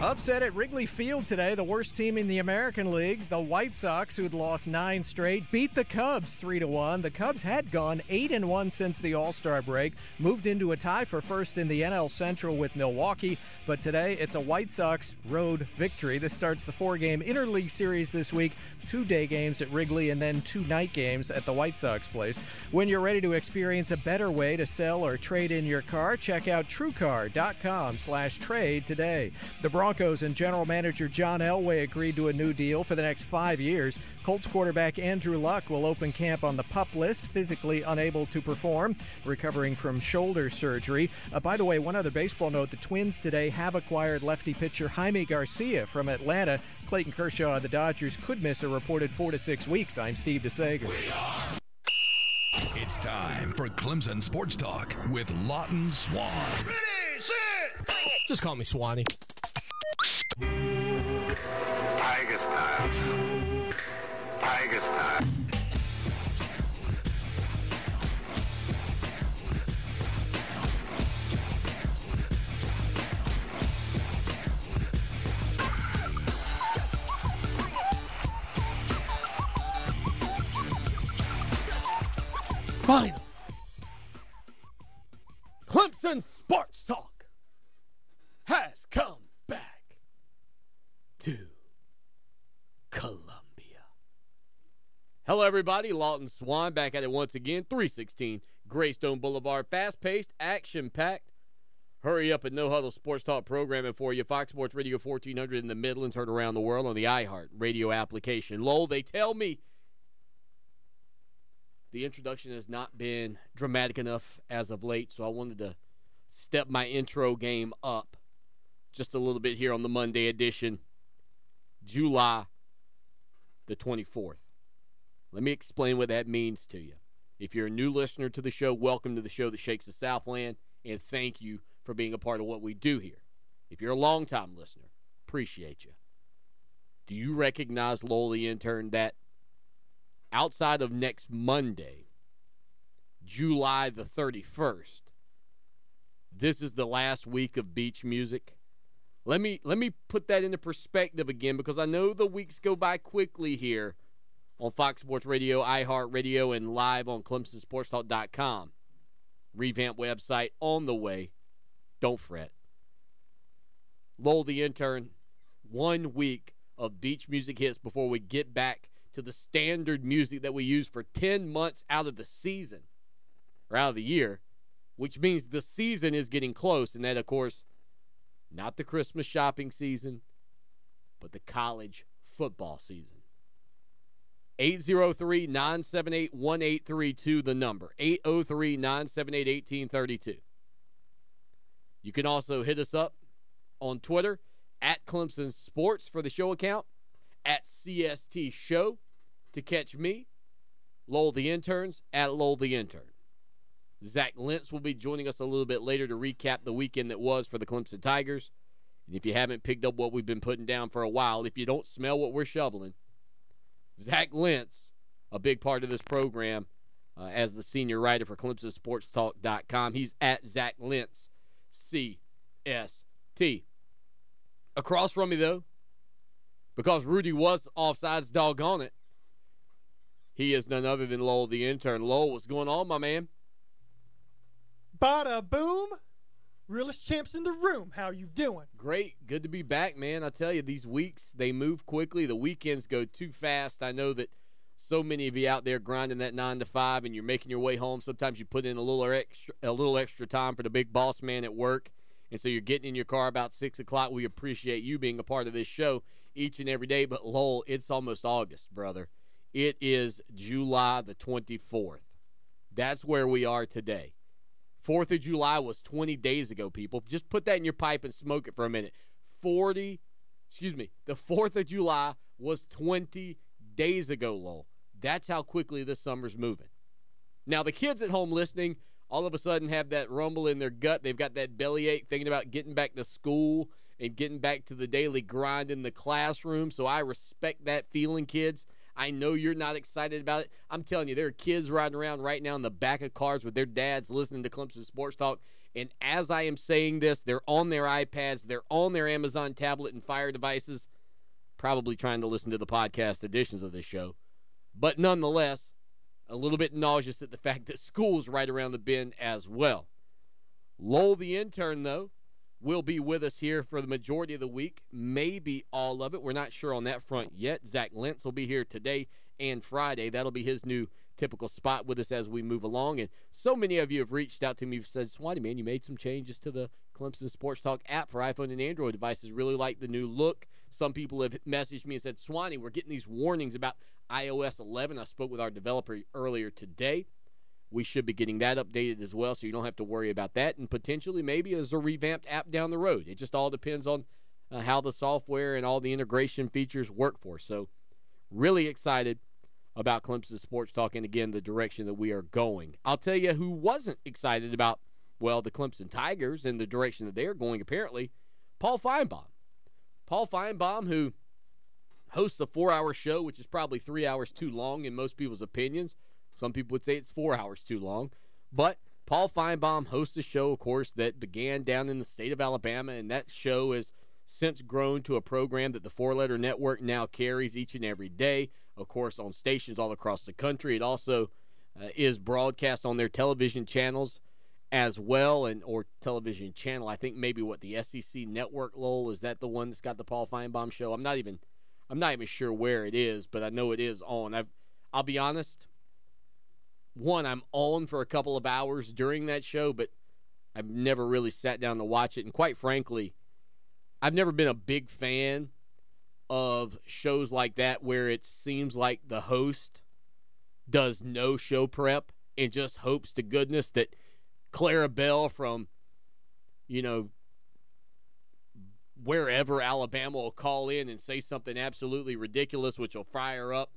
Upset at Wrigley Field today, the worst team in the American League. The White Sox, who'd lost 9 straight, beat the Cubs 3-1. The Cubs had gone 8-1 since the All-Star break, moved into a tie for first in the NL Central with Milwaukee, but today it's a White Sox road victory. This starts the 4-game interleague series this week, 2 day games at Wrigley and then 2 night games at the White Sox place. When you're ready to experience a better way to sell or trade in your car, check out TrueCar.com/trade today. The Broncos and general manager John Elway agreed to a new deal for the next 5 years. Colts quarterback Andrew Luck will open camp on the PUP list, physically unable to perform, recovering from shoulder surgery. By the way, one other baseball note, the Twins today have acquired lefty pitcher Jaime Garcia from Atlanta. Clayton Kershaw of the Dodgers could miss a reported 4 to 6 weeks. I'm Steve DeSager. It's time for Clemson Sports Talk with Lawton Swan. Ready, set, just call me Swanee. Tiger style. Tiger style. Finally, Clemson Sports Talk has come back to Columbia. Hello, everybody. Lawton Swan back at it once again. 316 Greystone Boulevard. Fast-paced, action-packed. Hurry up and no-huddle sports talk programming for you. Fox Sports Radio 1400 in the Midlands, heard around the world on the iHeart radio application. Lowell, they tell me the introduction has not been dramatic enough as of late, so I wanted to step my intro game up just a little bit here on the Monday edition, July the 24th. Let me explain what that means to you. If you're a new listener to the show, welcome to the show that shakes the Southland, and thank you for being a part of what we do here. If you're a longtime listener, appreciate you. Do you recognize, Lowell the intern, that outside of next Monday, July the 31st, this is the last week of beach music? Let me put that into perspective again, because I know the weeks go by quickly here on Fox Sports Radio, iHeart Radio, and live on ClemsonSportsTalk.com. Revamped website on the way. Don't fret. Lowell the intern, 1 week of beach music hits before we get back to the standard music that we use for 10 months out of the season, or out of the year, which means the season is getting close, and that, of course, not the Christmas shopping season, but the college football season. 803-978-1832, the number. 803-978-1832. You can also hit us up on Twitter, at Clemson Sports for the show account, at CST Show to catch me, Lowell the Interns, at Lowell the Intern. Zach Lentz will be joining us a little bit later to recap the weekend that was for the Clemson Tigers. And if you haven't picked up what we've been putting down for a while, if you don't smell what we're shoveling, Zach Lentz, a big part of this program as the senior writer for ClemsonSportsTalk.com. He's at Zach Lentz, CST. Across from me, though, because Rudy was offsides, doggone it, he is none other than Lowell the intern. Lowell, what's going on, my man? Bada boom. Realest champs in the room. How you doing? Great. Good to be back, man. I tell you, these weeks, they move quickly. The weekends go too fast. I know that so many of you out there grinding that 9 to 5 and you're making your way home. Sometimes you put in a little extra time for the big boss man at work. And so you're getting in your car about 6 o'clock. We appreciate you being a part of this show each and every day. But, Lowell, it's almost August, brother. It is July the 24th. That's where we are today. 4th of July was 20 days ago, people. Just put that in your pipe and smoke it for a minute. The 4th of July was 20 days ago, Lowell. That's how quickly this summer's moving. Now, the kids at home listening all of a sudden have that rumble in their gut. They've got that bellyache thinking about getting back to school and getting back to the daily grind in the classroom. So I respect that feeling, kids. I know you're not excited about it. I'm telling you, there are kids riding around right now in the back of cars with their dads listening to Clemson Sports Talk And as I am saying this, they're on their iPads, they're on their Amazon tablet and Fire devices, probably trying to listen to the podcast editions of this show. But nonetheless, a little bit nauseous at the fact that school's right around the bend as well. Lowell the intern, though, will be with us here for the majority of the week, maybe all of it. We're not sure on that front yet. Zach Lentz will be here today and Friday. That'll be his new typical spot with us as we move along. And so many of you have reached out to me and said, Swanee, man, you made some changes to the Clemson Sports Talk app for iPhone and Android devices. Really like the new look. Some people have messaged me and said, Swanee, we're getting these warnings about iOS 11. I spoke with our developer earlier today. We should be getting that updated as well, so you don't have to worry about that. And potentially maybe there's a revamped app down the road. It just all depends on how the software and all the integration features work for us. So really excited about Clemson Sports Talk and, again, the direction that we are going. I'll tell you who wasn't excited about, well, the Clemson Tigers and the direction that they're going, apparently, Paul Feinbaum. Paul Feinbaum, who hosts a 4-hour show, which is probably 3 hours too long in most people's opinions. Some people would say it's 4 hours too long. But Paul Feinbaum hosts a show, of course, that began down in the state of Alabama, and that show has since grown to a program that the four-letter network now carries each and every day, of course, on stations all across the country. It also is broadcast on their television channels as well, or television channel. I think maybe the SEC network, Lowell, is that the one that's got the Paul Feinbaum show? I'm not even sure where it is, but I know it is on. I'll be honest. One, I'm on for a couple of hours during that show, but I've never really sat down to watch it. And quite frankly, I've never been a big fan of shows like that where it seems like the host does no show prep and just hopes to goodness that Clara Bell from, wherever Alabama will call in and say something absolutely ridiculous, which will fire up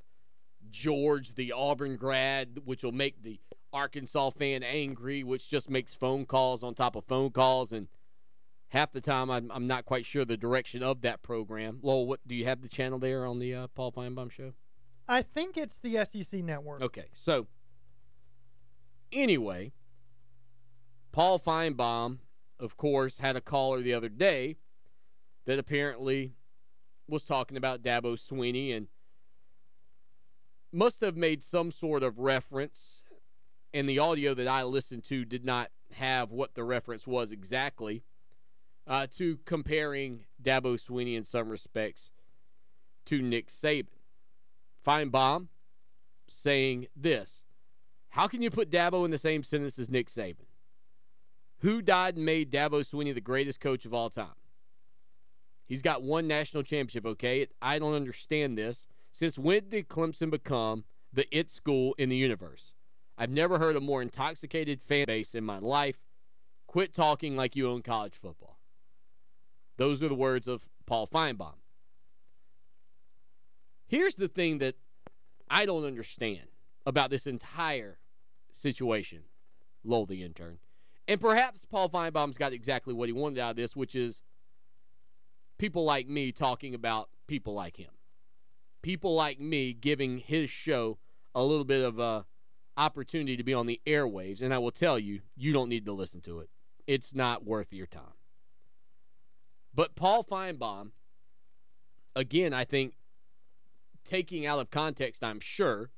George, the Auburn grad, which will make the Arkansas fan angry, which just makes phone calls on top of phone calls. And half the time, I'm not quite sure the direction of that program. Lowell, what do you have the channel there on the Paul Feinbaum show? I think it's the SEC network. Okay, so anyway, Paul Feinbaum, of course, had a caller the other day that apparently was talking about Dabo Swinney and must have made some sort of reference, and the audio that I listened to did not have what the reference was exactly, to comparing Dabo Swinney in some respects to Nick Saban. Feinbaum saying this: how can you put Dabo in the same sentence as Nick Saban? Who died and made Dabo Swinney the greatest coach of all time? He's got one national championship, okay? I don't understand this. Since when did Clemson become the it school in the universe? I've never heard a more intoxicated fan base in my life. Quit talking like you own college football. Those are the words of Paul Feinbaum. Here's the thing that I don't understand about this entire situation, Lowell the intern. And perhaps Paul Feinbaum's got exactly what he wanted out of this, which is people like me talking about people like him. People like me giving his show a little bit of a opportunity to be on the airwaves. And I will tell you, you don't need to listen to it. It's not worth your time. But Paul Feinbaum, again, I think, taking out of context, I'm sure,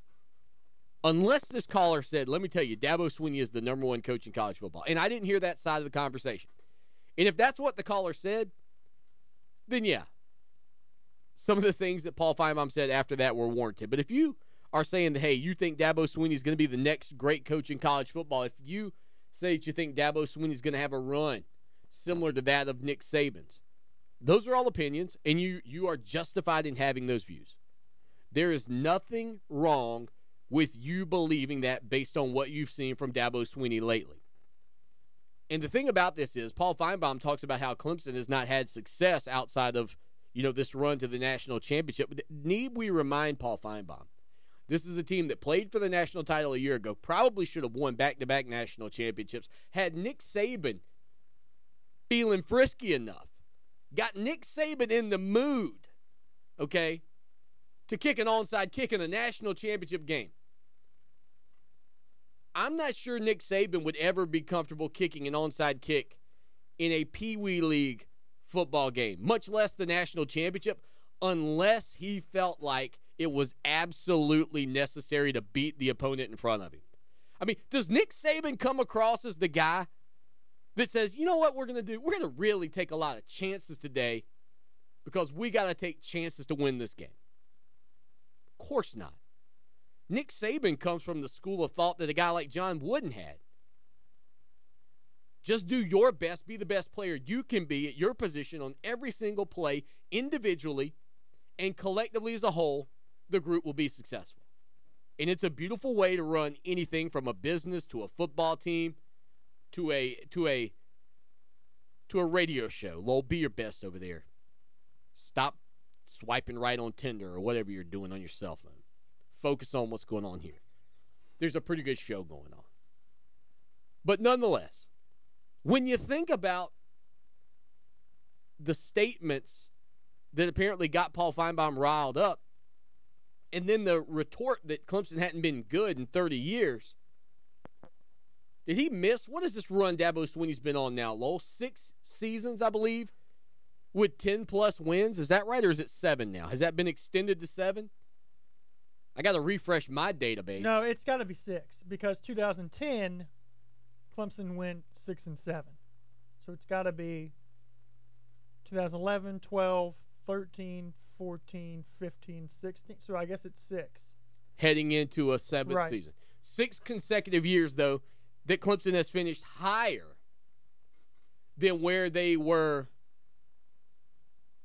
unless this caller said, let me tell you, Dabo Swinney is the number one coach in college football. And I didn't hear that side of the conversation. And if that's what the caller said, then yeah, some of the things that Paul Feinbaum said after that were warranted. But if you are saying that, hey, you think Dabo Swinney is going to be the next great coach in college football, if you say that you think Dabo Swinney is going to have a run similar to that of Nick Saban's, those are all opinions, and you are justified in having those views. There is nothing wrong with you believing that based on what you've seen from Dabo Swinney lately. And the thing about this is Paul Feinbaum talks about how Clemson has not had success outside of, this run to the national championship. Need we remind Paul Feinbaum, this is a team that played for the national title a year ago, probably should have won back-to-back national championships, had Nick Saban feeling frisky enough, got Nick Saban in the mood, okay, to kick an onside kick in a national championship game. I'm not sure Nick Saban would ever be comfortable kicking an onside kick in a Pee Wee League football game, much less the national championship, unless he felt like it was absolutely necessary to beat the opponent in front of him. I mean, does Nick Saban come across as the guy that says, you know what we're going to do? We're going to really take a lot of chances today because we got to take chances to win this game? Of course not. Nick Saban comes from the school of thought that a guy like John Wooden had. Just do your best, be the best player you can be at your position on every single play individually, and collectively as a whole, the group will be successful. And it's a beautiful way to run anything from a business to a football team to a radio show. Lowell, be your best over there. Stop swiping right on Tinder or whatever you're doing on your cell phone. Focus on what's going on here. There's a pretty good show going on. But nonetheless, when you think about the statements that apparently got Paul Feinbaum riled up, and then the retort that Clemson hadn't been good in 30 years, did he miss? What is this run Dabo Swinney's been on now, Lowell? 6 seasons, I believe, with 10-plus wins. Is that right, or is it 7 now? Has that been extended to 7? I got to refresh my database. No, it's got to be 6 because 2010, Clemson went 6-7. So it's got to be 2011, 12, 13, 14, 15, 16. So I guess it's 6. Heading into a 7th season. 6 consecutive years, though, that Clemson has finished higher than where they were.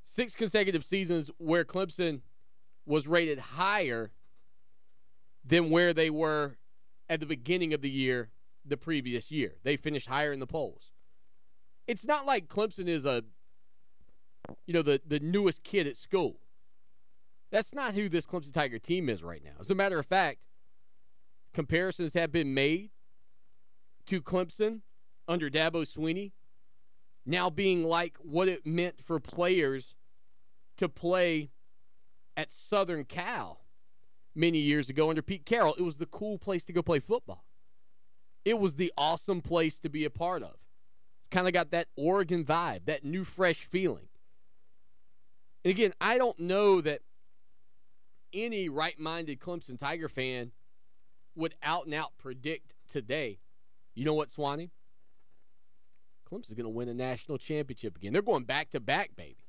6 consecutive seasons where Clemson was rated higher than where they were at the beginning of the year the previous year. They finished higher in the polls. It's not like Clemson is the newest kid at school. That's not who this Clemson Tiger team is right now. As a matter of fact, comparisons have been made to Clemson under Dabo Swinney now being like what it meant for players to play at Southern Cal many years ago under Pete Carroll. It was the cool place to go play football. It was the awesome place to be a part of. It's kind of got that Oregon vibe, that new, fresh feeling. And again, I don't know that any right-minded Clemson Tiger fan would out-and-out predict today, you know what, Swanee? Clemson's going to win a national championship again. They're going back-to-back, baby.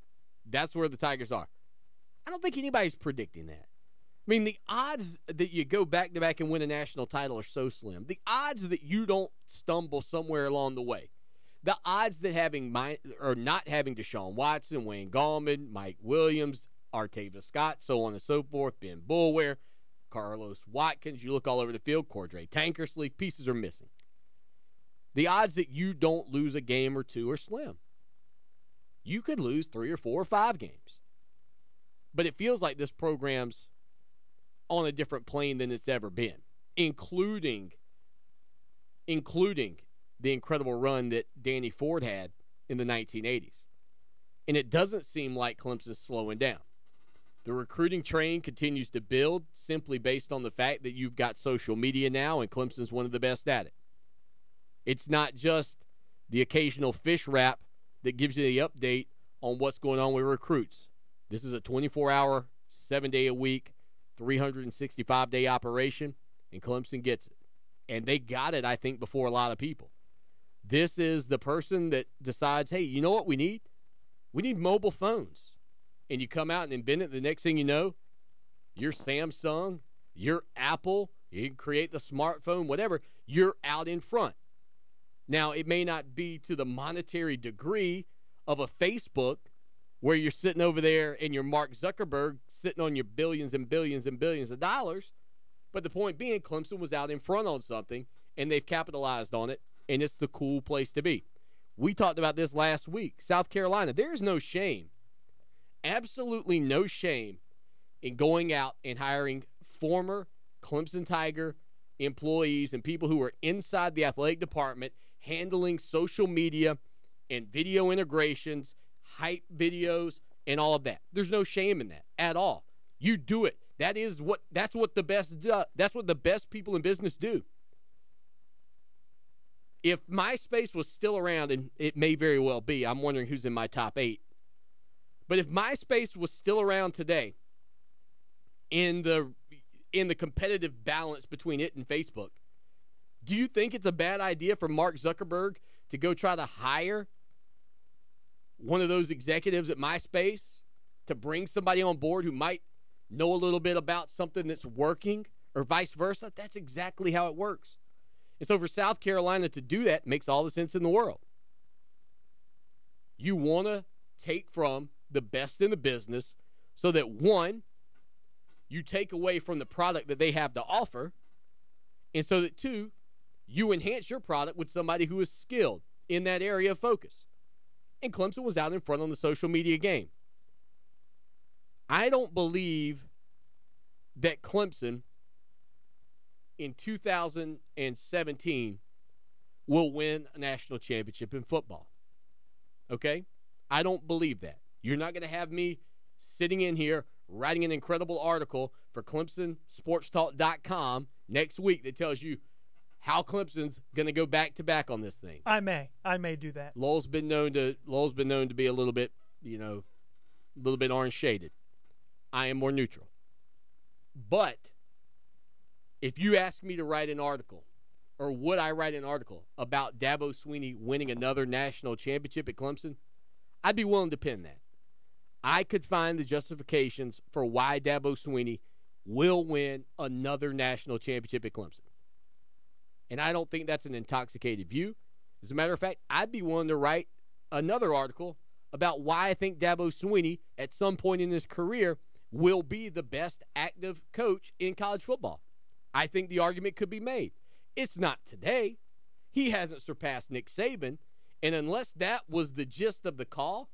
That's where the Tigers are. I don't think anybody's predicting that. I mean, the odds that you go back-to-back and win a national title are so slim. The odds that you don't stumble somewhere along the way. The odds that not having Deshaun Watson, Wayne Gallman, Mike Williams, Artavis Scott, so on and so forth, Ben Boulware, Carlos Watkins, you look all over the field, Cordray Tankersley, pieces are missing. The odds that you don't lose a game or two are slim. You could lose 3 or 4 or 5 games. But it feels like this program's on a different plane than it's ever been, including the incredible run that Danny Ford had in the 1980s. And it doesn't seem like Clemson's slowing down. The recruiting train continues to build simply based on the fact that you've got social media now, and Clemson's one of the best at it. It's not just the occasional fish wrap that gives you the update on what's going on with recruits. This is a 24-hour, 7-day-a-week, 365-day operation, and Clemson gets it. And they got it, I think, before a lot of people. This is the person that decides, hey, you know what we need? We need mobile phones. And you come out and invent it, the next thing you know, you're Samsung, you're Apple, you can create the smartphone, whatever, you're out in front. Now, it may not be to the monetary degree of a Facebook where you're sitting over there and you're Mark Zuckerberg sitting on your billions and billions and billions of dollars. But the point being, Clemson was out in front on something, and they've capitalized on it, and it's the cool place to be. We talked about this last week. South Carolina, there's no shame, absolutely no shame in going out and hiring former Clemson Tiger employees and people who are inside the athletic department handling social media and video integrations, hype videos, and all of that. There's no shame in that at all. You do it. That's what the best people in business do. If MySpace was still around, and it may very well be, I'm wondering who's in my top 8. But if MySpace was still around today, in the competitive balance between it and Facebook, do you think it's a bad idea for Mark Zuckerberg to go try to hire one of those executives at MySpace to bring somebody on board who might know a little bit about something that's working, or vice versa? That's exactly how it works. And so for South Carolina to do that makes all the sense in the world. You want to take from the best in the business so that, one, you take away from the product that they have to offer, and so that, two, you enhance your product with somebody who is skilled in that area of focus. And Clemson was out in front on the social media game. I don't believe that Clemson in 2017 will win a national championship in football. Okay? I don't believe that. You're not going to have me sitting in here writing an incredible article for ClemsonSportsTalk.com next week that tells you how Clemson's going to go back-to-back on this thing. I may do that. Lowell's been known to be a little bit, orange-shaded. I am more neutral. But if you ask me to write an article, or would I write an article about Dabo Swinney winning another national championship at Clemson, I'd be willing to pen that. I could find the justifications for why Dabo Swinney will win another national championship at Clemson. And I don't think that's an intoxicated view. As a matter of fact, I'd be willing to write another article about why I think Dabo Swinney, at some point in his career, will be the best active coach in college football. I think the argument could be made. It's not today. He hasn't surpassed Nick Saban. And unless that was the gist of the call,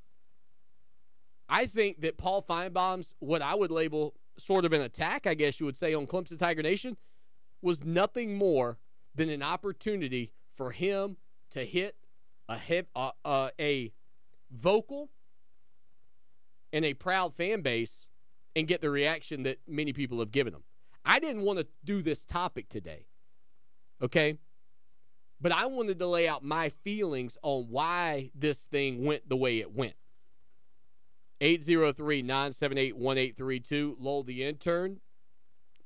I think that Paul Feinbaum's, what I would label sort of an attack, I guess you would say, on Clemson Tiger Nation, was nothing more than an opportunity for him to hit a vocal and a proud fan base and get the reaction that many people have given him. I didn't want to do this topic today, okay? But I wanted to lay out my feelings on why this thing went the way it went. 803-978-1832, Lowell the intern.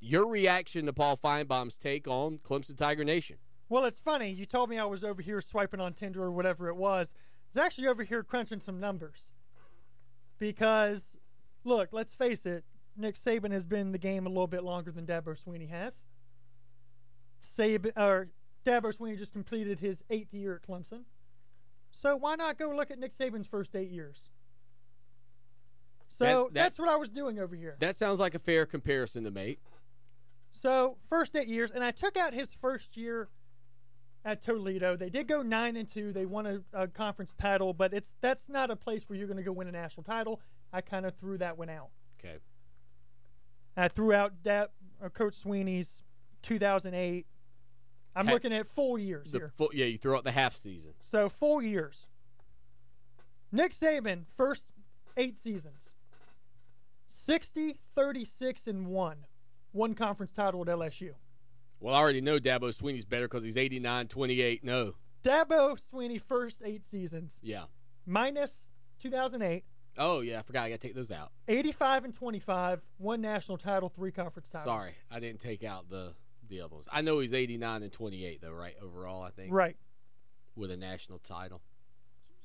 Your reaction to Paul Feinbaum's take on Clemson Tiger Nation. Well, it's funny. You told me I was over here swiping on Tinder or whatever it was. I was actually over here crunching some numbers. Because, look, let's face it, Nick Saban has been in the game a little bit longer than Dabo Swinney has. Dabo Swinney just completed his 8th year at Clemson. So why not go look at Nick Saban's first 8 years? So that's what I was doing over here. That sounds like a fair comparison to make. So first 8 years, and I took out his first year at Toledo. They did go 9-2. They won a conference title, but that's not a place where you're going to go win a national title. I kind of threw that one out. Okay. I threw out Coach Sweeney's 2008. I'm looking at 4 years here. You threw out the half season. So 4 years. Nick Saban, first 8 seasons. 60-36-1. One conference title at LSU. Well, I already know Dabo Swinney's better because he's 89-28. No. Dabo Swinney, first 8 seasons. Yeah. Minus 2008. Oh, yeah. I forgot. I got to take those out. 85-25. One national title, 3 conference titles. Sorry. I didn't take out the other ones. I know he's 89-28, though, right? Overall, I think. Right. With a national title.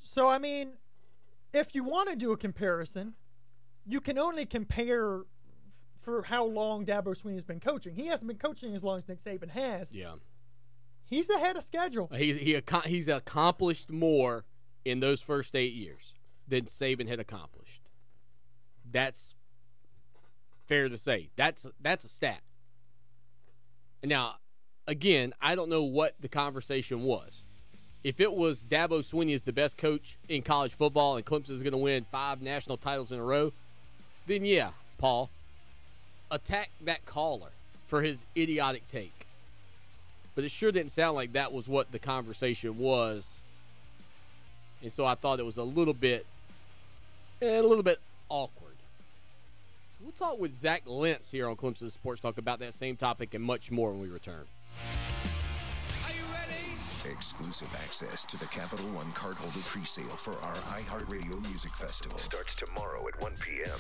So, I mean, if you want to do a comparison, you can only compare for how long Dabo Swinney's been coaching. He hasn't been coaching as long as Nick Saban has. Yeah. He's ahead of schedule. He's accomplished more in those first 8 years than Saban had accomplished. That's fair to say. That's a stat. Now, again, I don't know what the conversation was. If it was Dabo Swinney is the best coach in college football and Clemson is going to win 5 national titles in a row, then yeah, Paul, attack that caller for his idiotic take. But it sure didn't sound like that was what the conversation was. And so I thought it was a little bit awkward. We'll talk with Zach Lentz here on Clemson Sports Talk about that same topic and much more when we return. Are you ready? exclusive access to the Capital One cardholder presale for our iHeartRadio Music Festival. Starts tomorrow at 1 p.m.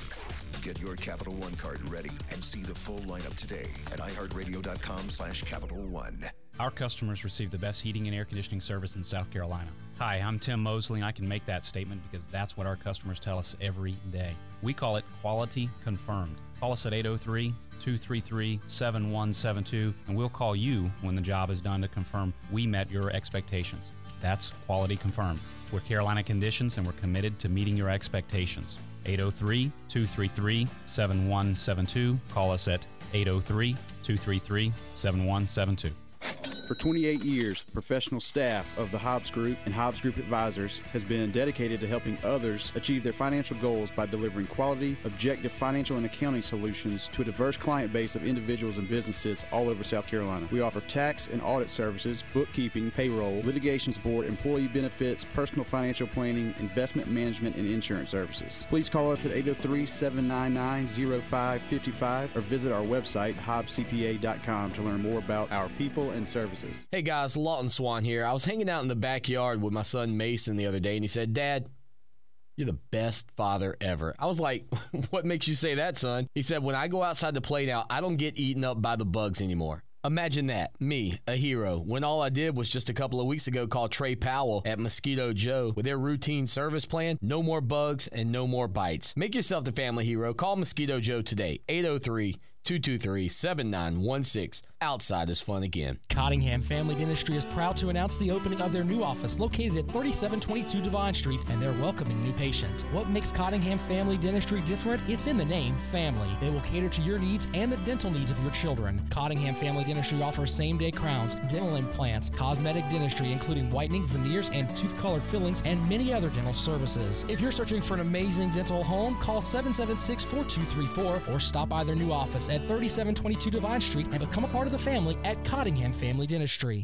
Get your Capital One card ready and see the full lineup today at iHeartRadio.com/Capital One. Our customers receive the best heating and air conditioning service in South Carolina. Hi, I'm Tim Mosley, and I can make that statement because that's what our customers tell us every day. We call it quality confirmed. Call us at 803-233-7172, and we'll call you when the job is done to confirm we met your expectations. That's quality confirmed. We're Carolina Conditions, and we're committed to meeting your expectations. 803-233-7172. Call us at 803-233-7172. For 28 years, the professional staff of the Hobbs Group and Hobbs Group Advisors has been dedicated to helping others achieve their financial goals by delivering quality, objective financial and accounting solutions to a diverse client base of individuals and businesses all over South Carolina. We offer tax and audit services, bookkeeping, payroll, litigation support, employee benefits, personal financial planning, investment management, and insurance services. Please call us at 803-799-0555 or visit our website, hobbscpa.com, to learn more about our people and services. Hey guys, Lawton Swan here. I was hanging out in the backyard with my son Mason the other day, and he said, "Dad, you're the best father ever." I was like, "What makes you say that, son?" He said, "When I go outside to play now, I don't get eaten up by the bugs anymore." Imagine that, me, a hero, when all I did was just a couple of weeks ago call Trey Powell at Mosquito Joe with their routine service plan. No more bugs and no more bites. Make yourself the family hero. Call Mosquito Joe today, 803-223-7916. Outside is fun again. Cottingham Family Dentistry is proud to announce the opening of their new office located at 3722 Devine Street, and they're welcoming new patients. What makes Cottingham Family Dentistry different? It's in the name, family. They will cater to your needs and the dental needs of your children. Cottingham Family Dentistry offers same-day crowns, dental implants, cosmetic dentistry, including whitening, veneers, and tooth-colored fillings, and many other dental services. If you're searching for an amazing dental home, call 776-4234 or stop by their new office at 3722 Devine Street and become a part of the family at Cottingham Family Dentistry.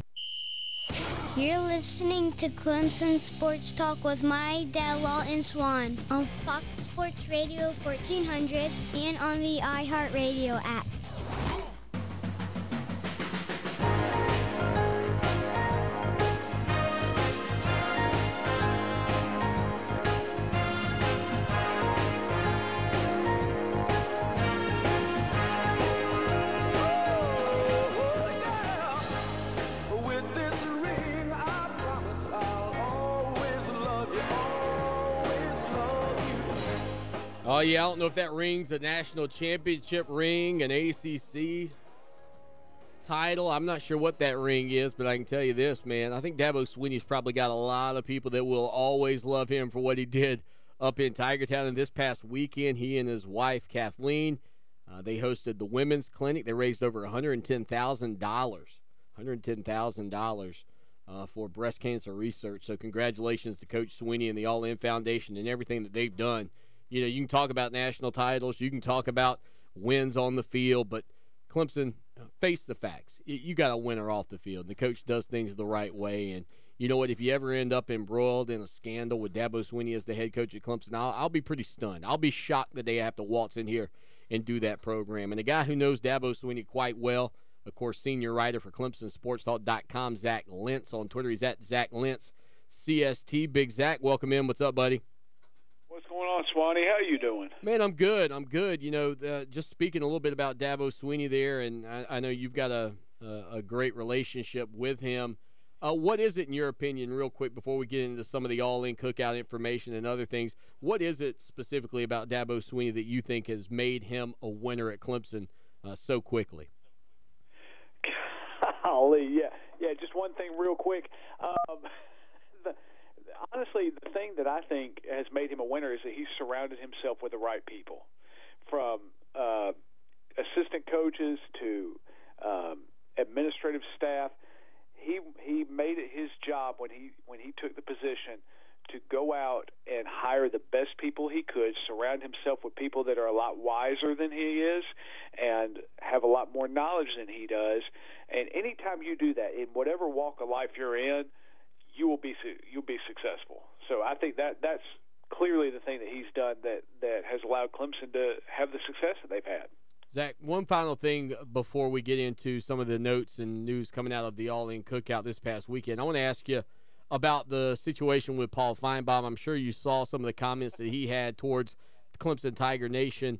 You're listening to Clemson Sports Talk with my dad, Lawton Swan, on Fox Sports Radio 1400 and on the iHeart Radio app. Oh, yeah, I don't know if that ring's a national championship ring, an ACC title. I'm not sure what that ring is, but I can tell you this, man. I think Dabo Swinney's probably got a lot of people that will always love him for what he did up in Tigertown. And this past weekend, he and his wife, Kathleen, they hosted the Women's Clinic. They raised over $110,000 for breast cancer research. So congratulations to Coach Swinney and the All In Foundation and everything that they've done. You know, you can talk about national titles, you can talk about wins on the field, but Clemson, face the facts. You got a winner off the field. The coach does things the right way, and you know what? If you ever end up embroiled in a scandal with Dabo Swinney as the head coach at Clemson, I'll be pretty stunned. I'll be shocked that they have to waltz in here and do that program. And a guy who knows Dabo Swinney quite well, of course, senior writer for ClemsonSportsTalk.com, Zach Lentz. On Twitter, he's at Zach Lentz, CST. Big Zach, welcome in. What's up, buddy? What's going on, Swanee? How you doing? Man, I'm good. You know, just speaking a little bit about Dabo Swinney there, and I know you've got a great relationship with him. What is it, in your opinion, real quick, before we get into some of the all-in cookout information and other things, what is it specifically about Dabo Swinney that you think has made him a winner at Clemson so quickly? Golly, yeah. Just one thing real quick. Honestly, the thing that I think has made him a winner is that he's surrounded himself with the right people, from assistant coaches to administrative staff. He made it his job when he took the position to go out and hire the best people he could, surround himself with people that are a lot wiser than he is and have a lot more knowledge than he does. And anytime you do that, in whatever walk of life you're in, you'll be successful. So I think that's clearly the thing that he's done that has allowed Clemson to have the success that they've had. Zach, one final thing before we get into some of the notes and news coming out of the All-In Cookout this past weekend. I want to ask you about the situation with Paul Feinbaum. I'm sure you saw some of the comments that he had towards Clemson Tiger Nation.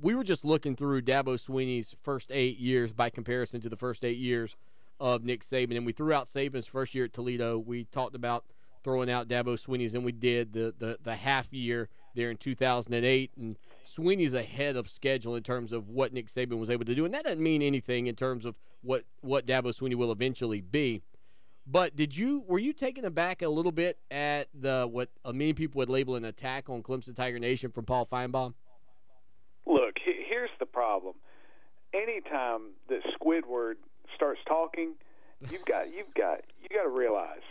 We were just looking through Dabo Swinney's first 8 years by comparison to the first 8 years of Nick Saban, and we threw out Saban's first year at Toledo. We talked about throwing out Dabo Swinney's, and we did the half year there in 2008, and Swinney's ahead of schedule in terms of what Nick Saban was able to do, and that doesn't mean anything in terms of what Dabo Swinney will eventually be. But were you taken aback a little bit at what many people would label an attack on Clemson Tiger Nation from Paul Feinbaum? Look, here's the problem. Anytime that Squidward starts talking, you got to realize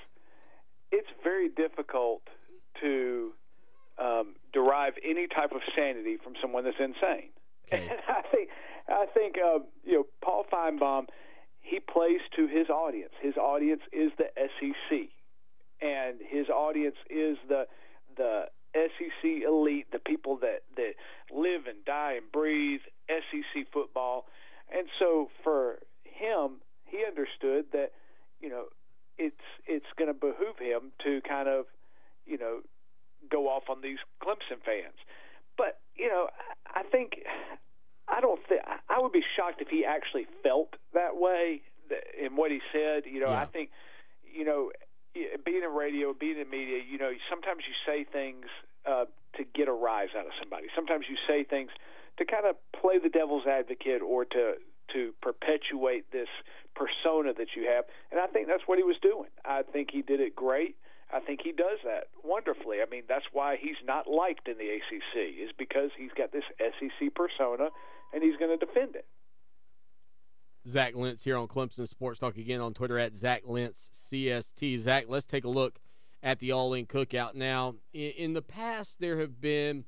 it's very difficult to derive any type of sanity from someone that's insane. Okay. And I think Paul Feinbaum, he plays to his audience. His audience is the SEC, and his audience is the SEC elite, the people that live and die and breathe SEC football. And so for him, he understood that it's going to behoove him to kind of go off on these Clemson fans. But I would be shocked if he actually felt that way in what he said. I think being in radio, being in media, sometimes you say things to get a rise out of somebody. Sometimes you say things to kind of play the devil's advocate or to perpetuate this persona that you have. And I think that's what he was doing. I think he did it great. I think he does that wonderfully. I mean, that's why he's not liked in the ACC, is because he's got this SEC persona, and he's going to defend it. Zach Lentz here on Clemson Sports Talk, again on Twitter at Zach Lentz CST. Zach, let's take a look at the All-In Cookout. Now, in the past, there have been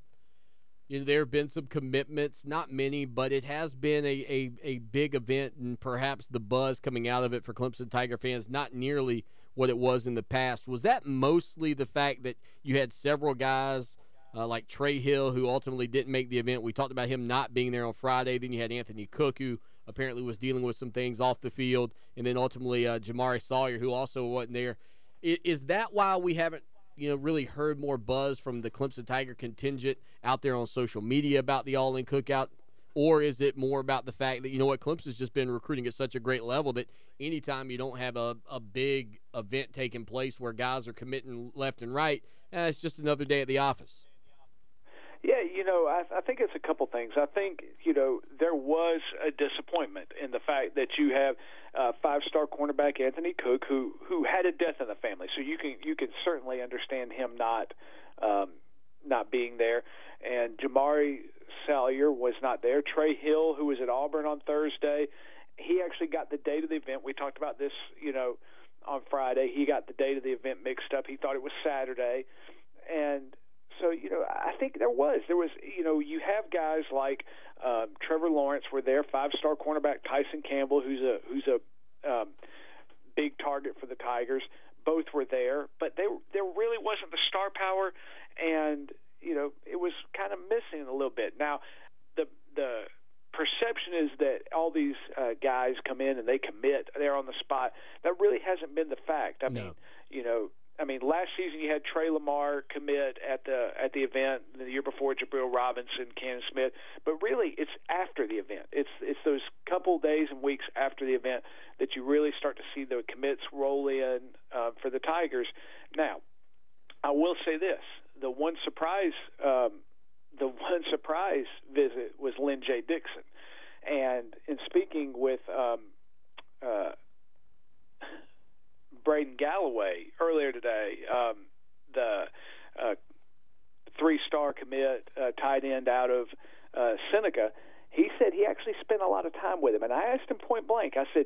some commitments, not many, but it has been a big event, and perhaps the buzz coming out of it for Clemson Tiger fans, not nearly what it was in the past. Was that mostly the fact that you had several guys like Trey Hill, who ultimately didn't make the event? We talked about him not being there on Friday. Then you had Anthony Cook, who apparently was dealing with some things off the field, and then ultimately Jamari Sawyer, who also wasn't there. Is that why we haven't really heard more buzz from the Clemson Tiger contingent out there on social media about the All-In Cookout? Or is it more about the fact that, Clemson's just been recruiting at such a great level that anytime you don't have a big event taking place where guys are committing left and right, it's just another day at the office? Yeah, I think it's a couple things. I think, there was a disappointment in the fact that you have five-star cornerback Anthony Cook, who had a death in the family. So you can certainly understand him not being there. And Jamari Sawyer was not there. Trey Hill, who was at Auburn on Thursday, he actually got the date of the event. We talked about this, on Friday. He got the date of the event mixed up. He thought it was Saturday. And so, I think there was, you have guys like Trevor Lawrence were there, five-star cornerback Tyson Campbell, who's a big target for the Tigers. Both were there, but there really wasn't the star power, and it was kind of missing a little bit. Now, the perception is that all these guys come in and they commit, they're on the spot. That really hasn't been the fact. I mean, last season you had Trey Lamar commit at the event. The year before, Jabril Robinson, Cannon Smith. But really, it's after the event. It's those couple days and weeks after the event that you really start to see the commits roll in for the Tigers. Now, I will say this: the one surprise visit was Lynn J. Dixon, and in speaking with Braden Galloway earlier today, the three-star commit tight end out of Seneca, he said he actually spent a lot of time with him. And I asked him point blank, I said,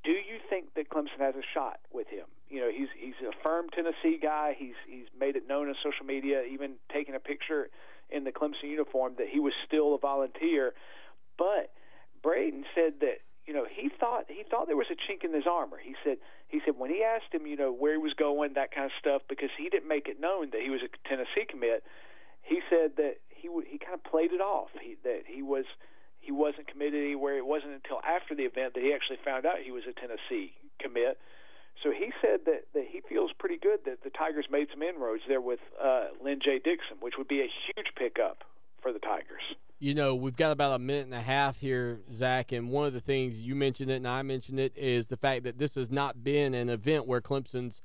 do you think that Clemson has a shot with him? He's a firm Tennessee guy. He's made it known on social media, even taking a picture in the Clemson uniform, that he was still a volunteer. But Braden said that he thought there was a chink in his armor. He said when he asked him, where he was going, that kind of stuff, because he didn't make it known that he was a Tennessee commit. He said that he kind of played it off. He he wasn't committed anywhere. It wasn't until after the event that he actually found out he was a Tennessee commit. So he said that he feels pretty good that the Tigers made some inroads there with Lynn J. Dixon, which would be a huge pickup for the Tigers. You know, we've got about a minute and a half here, Zach, and one of the things, you mentioned it and I mentioned it, is the fact that this has not been an event where Clemson's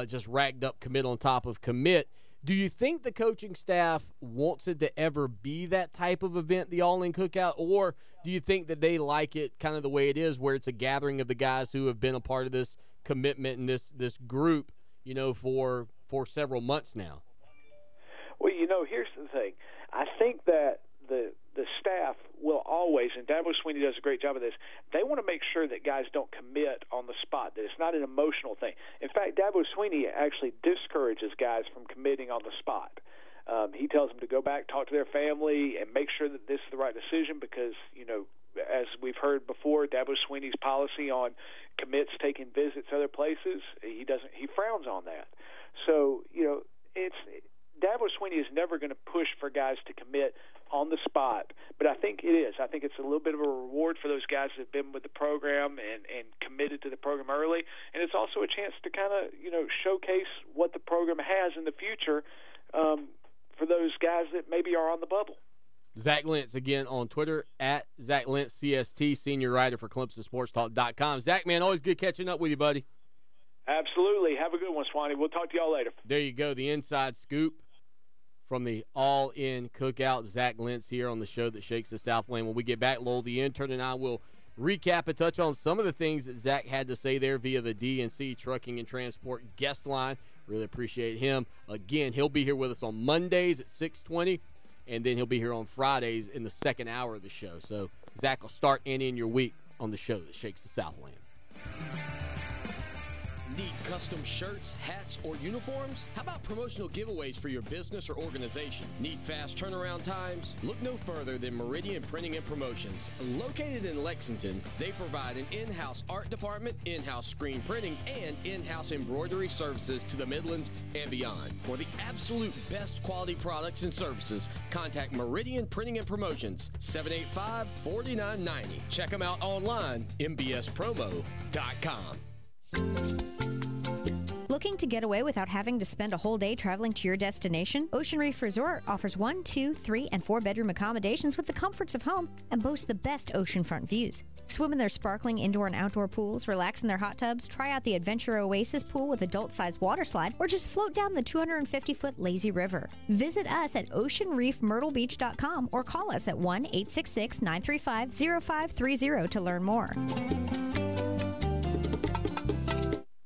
just racked up commit on top of commit. Do you think the coaching staff wants it to ever be that type of event, the All-In Cookout, or do you think that they like it kind of the way it is, where it's a gathering of the guys who have been a part of this commitment and this group, you know, for several months now? Well, you know, here's the thing. I think that the staff will always, and Dabo Swinney does a great job of this, they want to make sure that guys don't commit on the spot, that it's not an emotional thing. In fact, Dabo Swinney actually discourages guys from committing on the spot. He tells them to go back, talk to their family, and make sure that this is the right decision because, you know, as we've heard before, Dabo Swinney's policy on commits taking visits other places, he frowns on that. So, you know, Dabo Swinney is never going to push for guys to commit on the spot, but I think it is. I think it's a little bit of a reward for those guys that have been with the program and committed to the program early, and it's also a chance to kind of, you know, showcase what the program has in the future for those guys that maybe are on the bubble. Zach Lentz, again, on Twitter, at Zach Lentz, CST, senior writer for ClemsonSportsTalk.com. Zach, man, always good catching up with you, buddy. Absolutely. Have a good one, Swanee. We'll talk to y'all later. There you go, the inside scoop from the All-In Cookout. Zach Lentz here on the show that shakes the Southland. When we get back, Lowell, the intern, and I will recap and touch on some of the things that Zach had to say there via the DNC Trucking and Transport guest line. Really appreciate him. Again, he'll be here with us on Mondays at 6:20, and then he'll be here on Fridays in the second hour of the show. So Zach will start and end your week on the show that shakes the Southland. Need custom shirts, hats, or uniforms? How about promotional giveaways for your business or organization? Need fast turnaround times? Look no further than Meridian Printing and Promotions. Located in Lexington, they provide an in-house art department, in-house screen printing, and in-house embroidery services to the Midlands and beyond. For the absolute best quality products and services, contact Meridian Printing and Promotions, 785-4990. Check them out online, mbspromo.com. Looking to get away without having to spend a whole day traveling to your destination? Ocean Reef Resort offers 1, 2, 3, and 4-bedroom accommodations with the comforts of home and boasts the best oceanfront views. Swim in their sparkling indoor and outdoor pools, relax in their hot tubs, try out the Adventure Oasis pool with adult-sized water slide, or just float down the 250-foot lazy river. Visit us at oceanreefmyrtlebeach.com or call us at 1-866-935-0530 to learn more.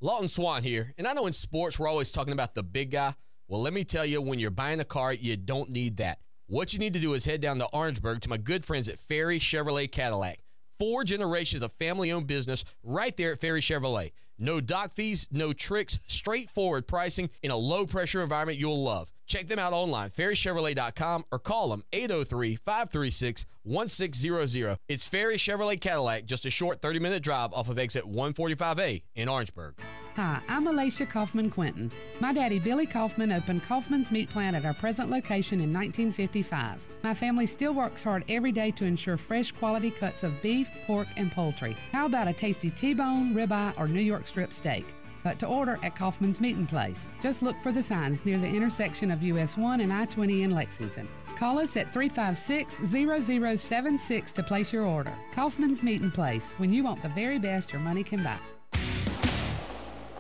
Lawton Swan here, and I know in sports we're always talking about the big guy. Well, let me tell you, when you're buying a car, you don't need that. What you need to do is head down to Orangeburg to my good friends at Ferry Chevrolet Cadillac. 4 generations of family-owned business right there at Ferry Chevrolet. No dock fees, no tricks, straightforward pricing in a low-pressure environment you'll love. Check them out online, ferrychevrolet.com, or call them 803-536-1600. It's Ferry Chevrolet Cadillac, just a short 30-minute drive off of exit 145A in Orangeburg. Hi, I'm Alicia Kaufman-Quinton. My daddy, Billy Kaufman, opened Kaufman's Meat Plant at our present location in 1955. My family still works hard every day to ensure fresh quality cuts of beef, pork, and poultry. How about a tasty T-bone, ribeye, or New York strip steak? But to order at Kaufman's Meat Place. Just look for the signs near the intersection of US 1 and I-20 in Lexington. Call us at 356-0076 to place your order. Kaufman's Meat Place, when you want the very best your money can buy.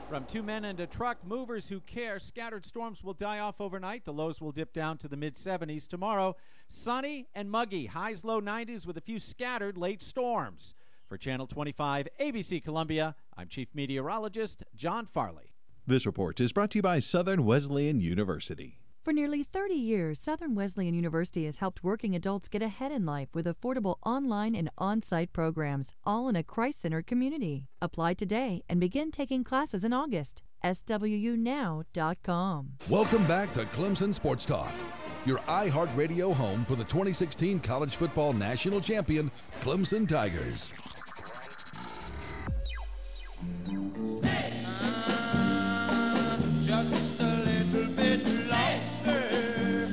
From 2 men and a truck, movers who care. Scattered storms will die off overnight. The lows will dip down to the mid-70s tomorrow. Sunny and muggy. Highs low 90s with a few scattered late storms. For Channel 25 ABC Columbia, I'm Chief Meteorologist John Farley. This report is brought to you by Southern Wesleyan University. For nearly 30 years, Southern Wesleyan University has helped working adults get ahead in life with affordable online and on-site programs, all in a Christ-centered community. Apply today and begin taking classes in August. SWUnow.com. Welcome back to Clemson Sports Talk, your iHeart Radio home for the 2016 college football national champion, Clemson Tigers. Just a little bit longer.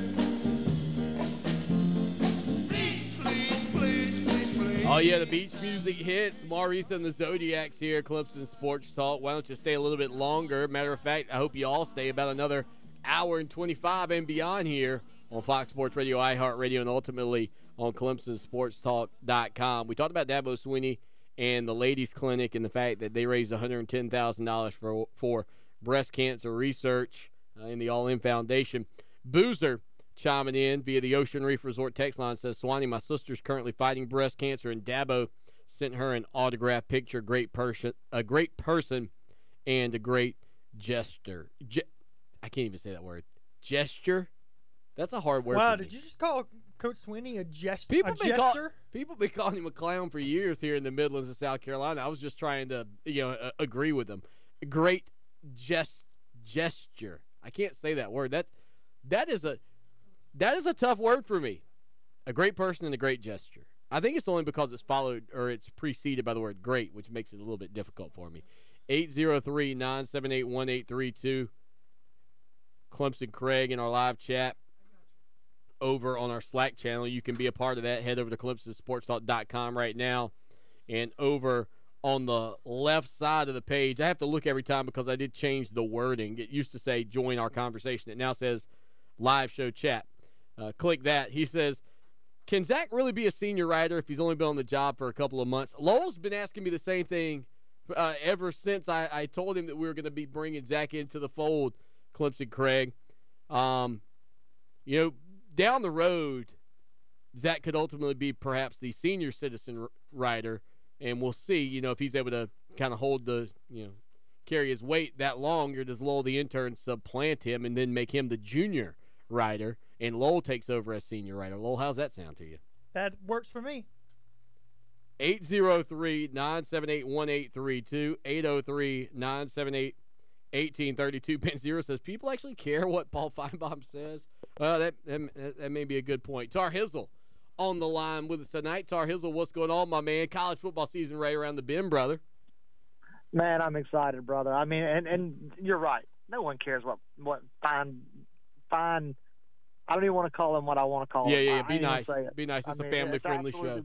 Please, please, please, please Oh, yeah, the beach music hits. Maurice and the Zodiacs here, Clemson Sports Talk. Why don't you stay a little bit longer? Matter of fact, I hope you all stay about another hour and 25 and beyond here on Fox Sports Radio, iHeart Radio, and ultimately on ClemsonSportsTalk.com. We talked about Dabo Swinney and the ladies' clinic and the fact that they raised $110,000 for breast cancer research in the All In Foundation. Boozer chiming in via the Ocean Reef Resort text line says, Swanee, my sister's currently fighting breast cancer, and Dabo sent her an autographed picture. A great person and a great gesture. I can't even say that word. Gesture? That's a hard word. Wow, did you just call Coach Swinney a gesture? People been calling him a clown for years here in the Midlands of South Carolina. I was just trying to, agree with them. Great gesture. I can't say that word. That is a tough word for me. A great person and a great gesture. I think it's only because it's followed or it's preceded by the word great, which makes it a little bit difficult for me. 803-978-1832. Clemson Craig in our live chat over on our Slack channel. You can be a part of that. Head over to ClemsonSportsTalk.com right now. And over on the left side of the page, I have to look every time because I did change the wording. It used to say join our conversation. It now says live show chat. Click that. He says, can Zach really be a senior writer if he's only been on the job for a couple of months? Lowell's been asking me the same thing ever since I told him that we were going to be bringing Zach into the fold, Clemson Craig. Down the road, Zach could ultimately be perhaps the senior citizen writer, and we'll see, if he's able to kind of hold carry his weight that long, or does Lowell the intern supplant him and then make him the junior writer, and Lowell takes over as senior writer. Lowell, how's that sound to you? That works for me. 803-978-1832, 803-978-1832. Ben Zero says, people actually care what Paul Feinbaum says? That may be a good point. Tar Hizzle on the line with us tonight. Tar Hizzle, what's going on, my man? College football season right around the bend, brother. Man, I'm excited, brother. I mean, and you're right. No one cares what fine. I don't even want to call him what I want to call him. Yeah. Be nice. Be nice. It's a family-friendly show.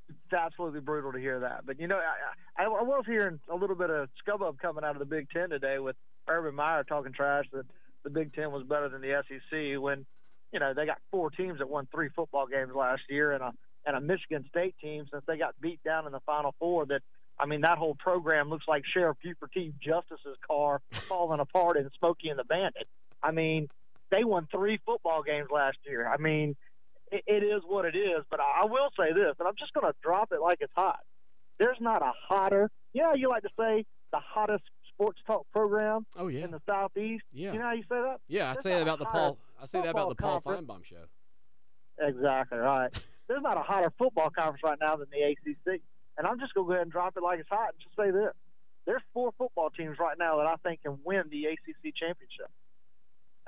It's absolutely brutal to hear that. But, I was hearing a little bit of scubbub coming out of the Big Ten today with Urban Meyer talking trash that the Big Ten was better than the SEC when, they got 4 teams that won 3 football games last year and a Michigan State team since they got beat down in the Final Four that whole program looks like Sheriff Buford Justice's car falling apart in Smokey and the Bandit. They won 3 football games last year. It is what it is, but I will say this, and I'm just going to drop it like it's hot. There's not a hotter, you like to say the hottest sports talk program in the Southeast. Yeah. You know how you say that? Yeah, I say that about the Paul Feinbaum show. Exactly right. There's not a hotter football conference right now than the ACC. And I'm just going to go ahead and drop it like it's hot and just say this. There's 4 football teams right now that I think can win the ACC championship.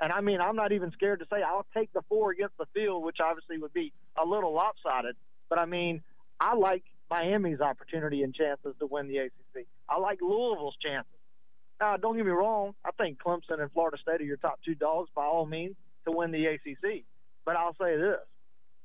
And, I'm not even scared to say I'll take the 4 against the field, which obviously would be a little lopsided. But, I like Miami's opportunity and chances to win the ACC. I like Louisville's chances. Now, don't get me wrong. I think Clemson and Florida State are your top 2 dogs by all means to win the ACC. But I'll say this.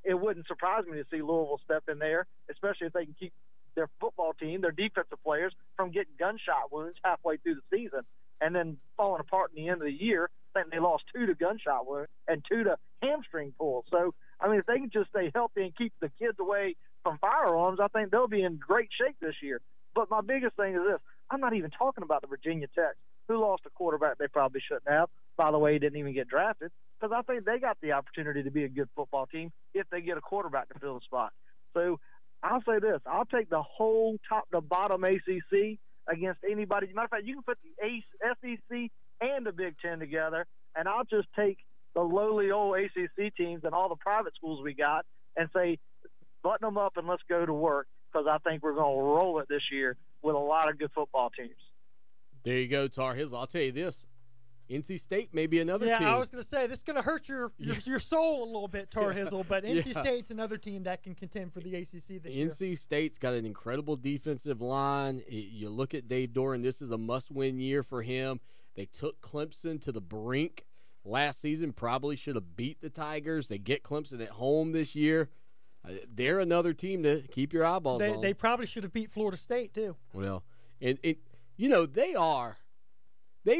It wouldn't surprise me to see Louisville step in there, especially if they can keep their football team, their defensive players, from getting gunshot wounds halfway through the season and then falling apart in the end of the year. I think they lost 2 to gunshot wounds and 2 to hamstring pulls. So, if they can just stay healthy and keep the kids away from firearms, I think they'll be in great shape this year. But my biggest thing is this. I'm not even talking about the Virginia Tech, who lost a quarterback they probably shouldn't have. By the way, he didn't even get drafted, because I think they got the opportunity to be a good football team if they get a quarterback to fill the spot. So I'll say this. I'll take the whole top to bottom ACC against anybody. Matter of fact, you can put the SEC and the Big Ten together, and I'll just take the lowly old ACC teams and all the private schools we got and say, button them up and let's go to work, because I think we're going to roll it this year with a lot of good football teams. There you go, Tar Hizzle. I'll tell you this. NC State may be another team. Yeah, I was going to say, this is going to hurt your soul a little bit, Tar Hizzle, but NC State's another team that can contend for the ACC this year. NC State's got an incredible defensive line. You look at Dave Doran, this is a must-win year for him. They took Clemson to the brink last season, probably should have beat the Tigers. They get Clemson at home this year. They're another team to keep your eyeballs on. They probably should have beat Florida State, too. Well, and they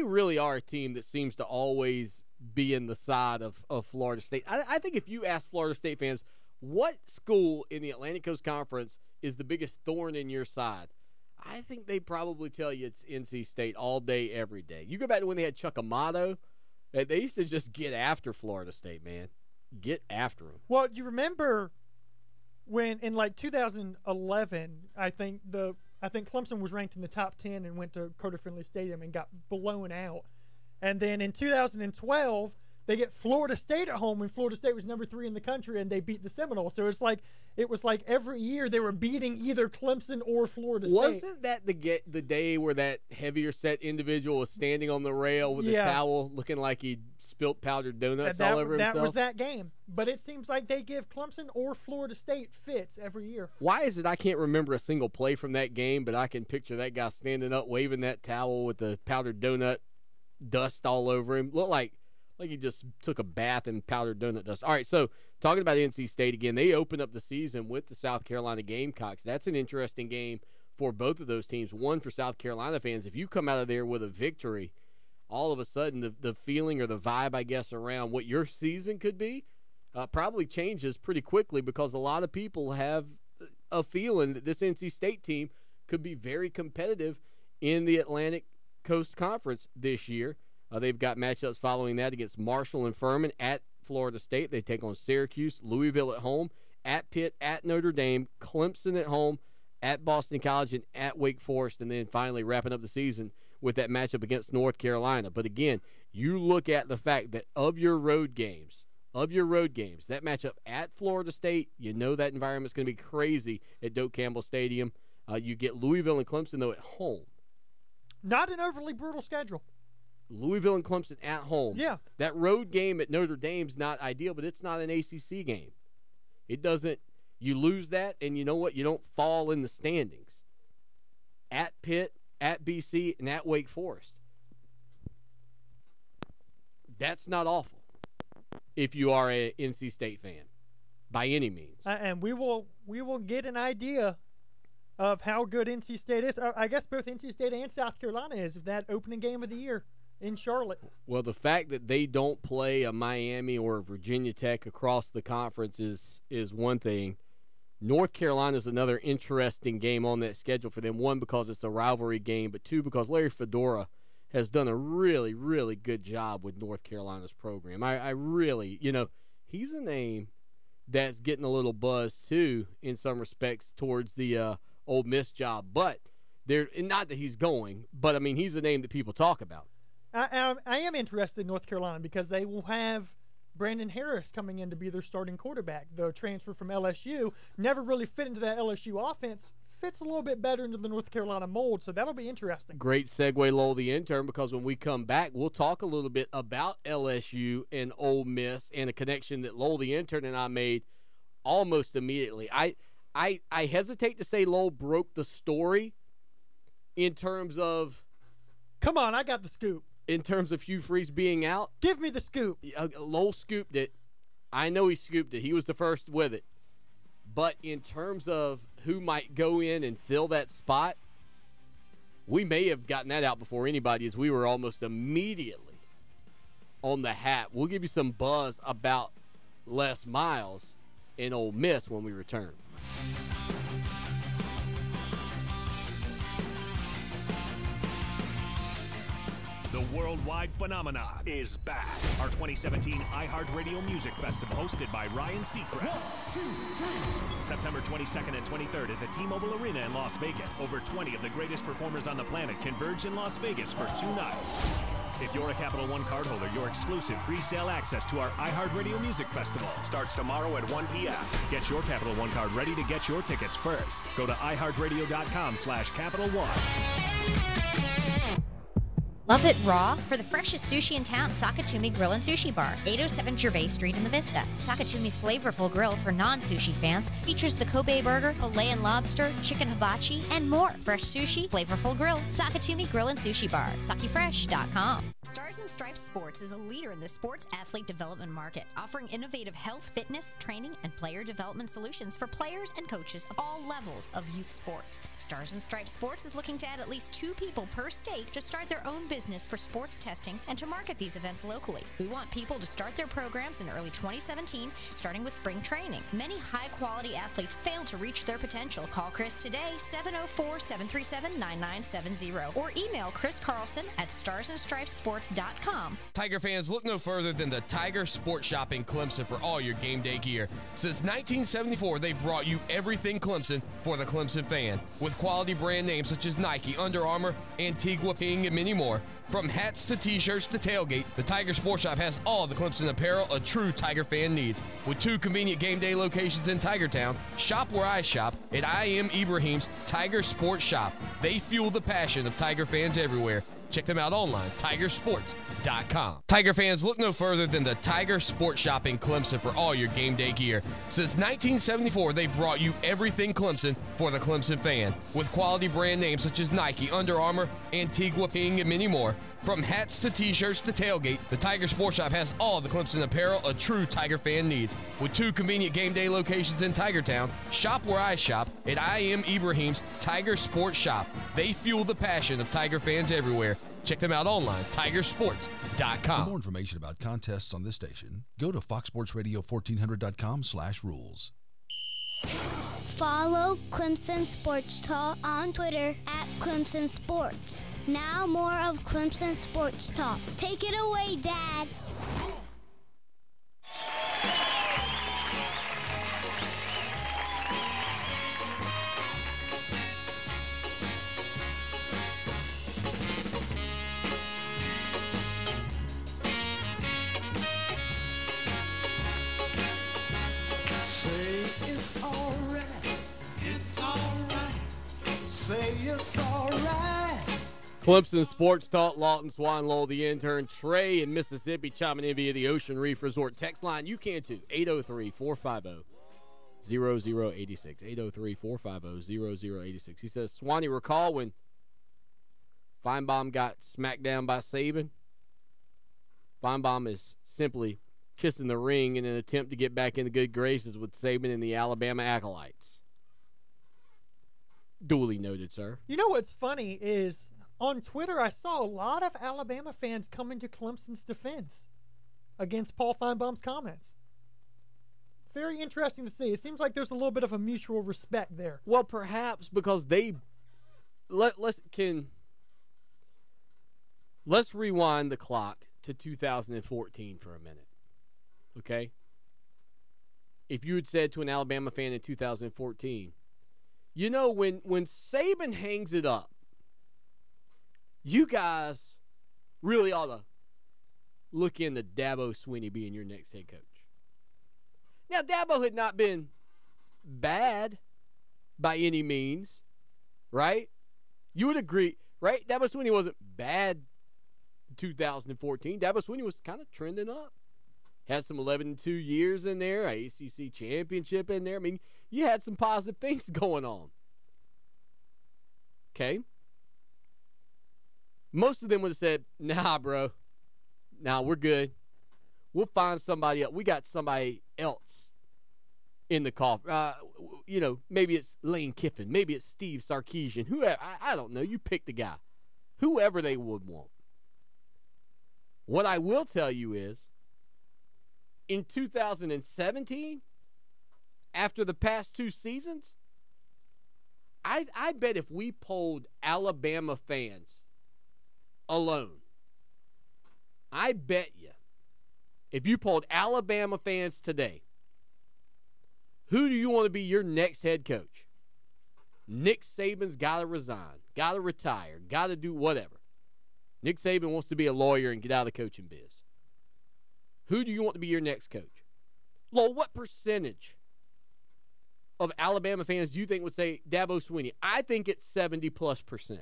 really are a team that seems to always be in the side of Florida State. I think if you ask Florida State fans, what school in the Atlantic Coast Conference is the biggest thorn in your side, I think they probably tell you it's NC State all day, every day. You go back to when they had Chuck Amato, they used to just get after Florida State, man. Get after them. Well, you remember when in like 2011, I think Clemson was ranked in the top 10 and went to Carter Finley Stadium and got blown out. And then in 2012, they get Florida State at home when Florida State was number 3 in the country, and they beat the Seminoles. So it was like every year they were beating either Clemson or Florida State. Wasn't that the day where that heavier set individual was standing on the rail with a towel looking like he spilt powdered donuts all over himself? That was that game. But it seems like they give Clemson or Florida State fits every year. Why is it I can't remember a single play from that game, but I can picture that guy standing up waving that towel with the powdered donut dust all over him? Looked like he just took a bath in powdered donut dust. All right, so talking about NC State again, they opened up the season with the South Carolina Gamecocks. That's an interesting game for both of those teams. One, for South Carolina fans, if you come out of there with a victory, all of a sudden the feeling or the vibe, I guess, around what your season could be probably changes pretty quickly, because a lot of people have a feeling that this NC State team could be very competitive in the Atlantic Coast Conference this year. They've got matchups following that against Marshall and Furman at Florida State. They take on Syracuse, Louisville at home, at Pitt, at Notre Dame, Clemson at home, at Boston College, and at Wake Forest, and then finally wrapping up the season with that matchup against North Carolina. But again, you look at the fact that of your road games, that matchup at Florida State, you know that environment's going to be crazy at Doak Campbell Stadium. You get Louisville and Clemson, though, at home. Not an overly brutal schedule. Louisville and Clemson at home. Yeah. That road game at Notre Dame's not ideal, but it's not an ACC game. It doesn't – you lose that, and you know what? You don't fall in the standings. At Pitt, at BC, and at Wake Forest. That's not awful if you are an NC State fan by any means. And we will get an idea of how good NC State is. I guess both NC State and South Carolina is with that opening game of the year in Charlotte. Well, the fact that they don't play a Miami or a Virginia Tech across the conference is one thing. North Carolina is another interesting game on that schedule for them. One, because it's a rivalry game, but two, because Larry Fedora has done a really, really good job with North Carolina's program. I really, he's a name that's getting a little buzz, too, in some respects, towards the Ole Miss job. But not that he's going, but, I mean, he's a name that people talk about. I am interested in North Carolina because they will have Brandon Harris coming in to be their starting quarterback. The transfer from LSU never really fit into that LSU offense. Fits a little bit better into the North Carolina mold, so that'll be interesting. Great segue, Lowell the intern, because when we come back, we'll talk a little bit about LSU and Ole Miss and a connection that Lowell the intern and I made almost immediately. I hesitate to say Lowell broke the story in terms of – Come on, I got the scoop. In terms of Hugh Freeze being out. Give me the scoop. Lowell scooped it. I know he scooped it. He was the first with it. But in terms of who might go in and fill that spot, we may have gotten that out before anybody, as we were almost immediately on the hat. We'll give you some buzz about Les Miles and Ole Miss when we return. The worldwide phenomenon is back. Our 2017 iHeart Radio Music Festival, hosted by Ryan Seacrest. 1, 2, 3. September 22nd and 23rd at the T-Mobile Arena in Las Vegas. Over 20 of the greatest performers on the planet converge in Las Vegas for 2 nights. If you're a Capital One cardholder, your exclusive pre-sale access to our iHeart Radio Music Festival starts tomorrow at 1 p.m. Get your Capital One card ready to get your tickets first. Go to iHeartRadio.com/Capital One. Love it raw? For the freshest sushi in town, Sakatumi Grill and Sushi Bar, 807 Gervais Street in the Vista. Sakatumi's flavorful grill for non-sushi fans features the Kobe burger, filet and lobster, chicken hibachi, and more. Fresh sushi, flavorful grill, Sakatumi Grill and Sushi Bar, sakifresh.com. Stars and Stripes Sports is a leader in the sports athlete development market, offering innovative health, fitness, training, and player development solutions for players and coaches of all levels of youth sports. Stars and Stripes Sports is looking to add at least 2 people per state to start their own business for sports testing and to market these events locally. We want people to start their programs in early 2017, starting with spring training. Many high-quality athletes fail to reach their potential. Call Chris today, 704-737-9970, or email Chris Carlson at starsandstripesports.com. Tiger fans, look no further than the Tiger Sports Shop in Clemson for all your game day gear. Since 1974, they've brought you everything Clemson for the Clemson fan, with quality brand names such as Nike, Under Armour, Antigua, Ping, and many more. From hats to t-shirts to tailgate, the Tiger Sports Shop has all the Clemson apparel a true Tiger fan needs. With 2 convenient game day locations in Tigertown, shop where I shop at I Am Ibrahim's Tiger Sports Shop. They fuel the passion of Tiger fans everywhere. Check them out online, tigersports.com. Tiger fans, look no further than the Tiger Sports Shop in Clemson for all your game day gear. Since 1974, they've brought you everything Clemson for the Clemson fan, with quality brand names such as Nike, Under Armour, Antigua, Ping, and many more. From hats to t-shirts to tailgate, the Tiger Sports Shop has all the Clemson apparel a true Tiger fan needs. With 2 convenient game day locations in Tigertown, shop where I shop at I Am Ibrahim's Tiger Sports Shop. They fuel the passion of Tiger fans everywhere. Check them out online, tigersports.com. For more information about contests on this station, go to foxsportsradio1400.com/rules. Follow Clemson Sports Talk on Twitter at Clemson Sports. Now more of Clemson Sports Talk. Take it away, Dad. Clemson Sports Talk, Lawton Swan, Lowell, the intern, Trey in Mississippi, chiming in via the Ocean Reef Resort text line. You can too, 803-450-0086, 803-450-0086. He says, Swanee, recall when Feinbaum got smacked down by Saban? Feinbaum is simply kissing the ring in an attempt to get back into good graces with Saban and the Alabama acolytes. Duly noted, sir. You know what's funny is on Twitter, I saw a lot of Alabama fans coming to Clemson's defense against Paul Feinbaum's comments. Very interesting to see. It seems like there's a little bit of a mutual respect there. Well, perhaps because they let's rewind the clock to 2014 for a minute. Okay? If you had said to an Alabama fan in 2014, you know, when Saban hangs it up, you guys really ought to look into Dabo Swinney being your next head coach. Now, Dabo had not been bad by any means, right? You would agree, right? Dabo Swinney wasn't bad in 2014. Dabo Swinney was kind of trending up. Had some 11-2 years in there, a ACC championship in there. I mean, you had some positive things going on. Okay? Most of them would have said, nah, bro. Nah, we're good. We'll find somebody else. We got somebody else in the coffin. You know, maybe it's Lane Kiffin. Maybe it's Steve Sarkisian. Whoever. I don't know. You pick the guy. Whoever they would want. What I will tell you is, in 2017, after the past 2 seasons, I bet if we polled Alabama fans alone, I bet you, if you polled Alabama fans today, who do you want to be your next head coach? Nick Saban's got to resign, got to retire, got to do whatever. Nick Saban wants to be a lawyer and get out of the coaching biz. Who do you want to be your next coach? Lowell, what percentage of Alabama fans do you think would say Dabo Swinney? I think it's 70+%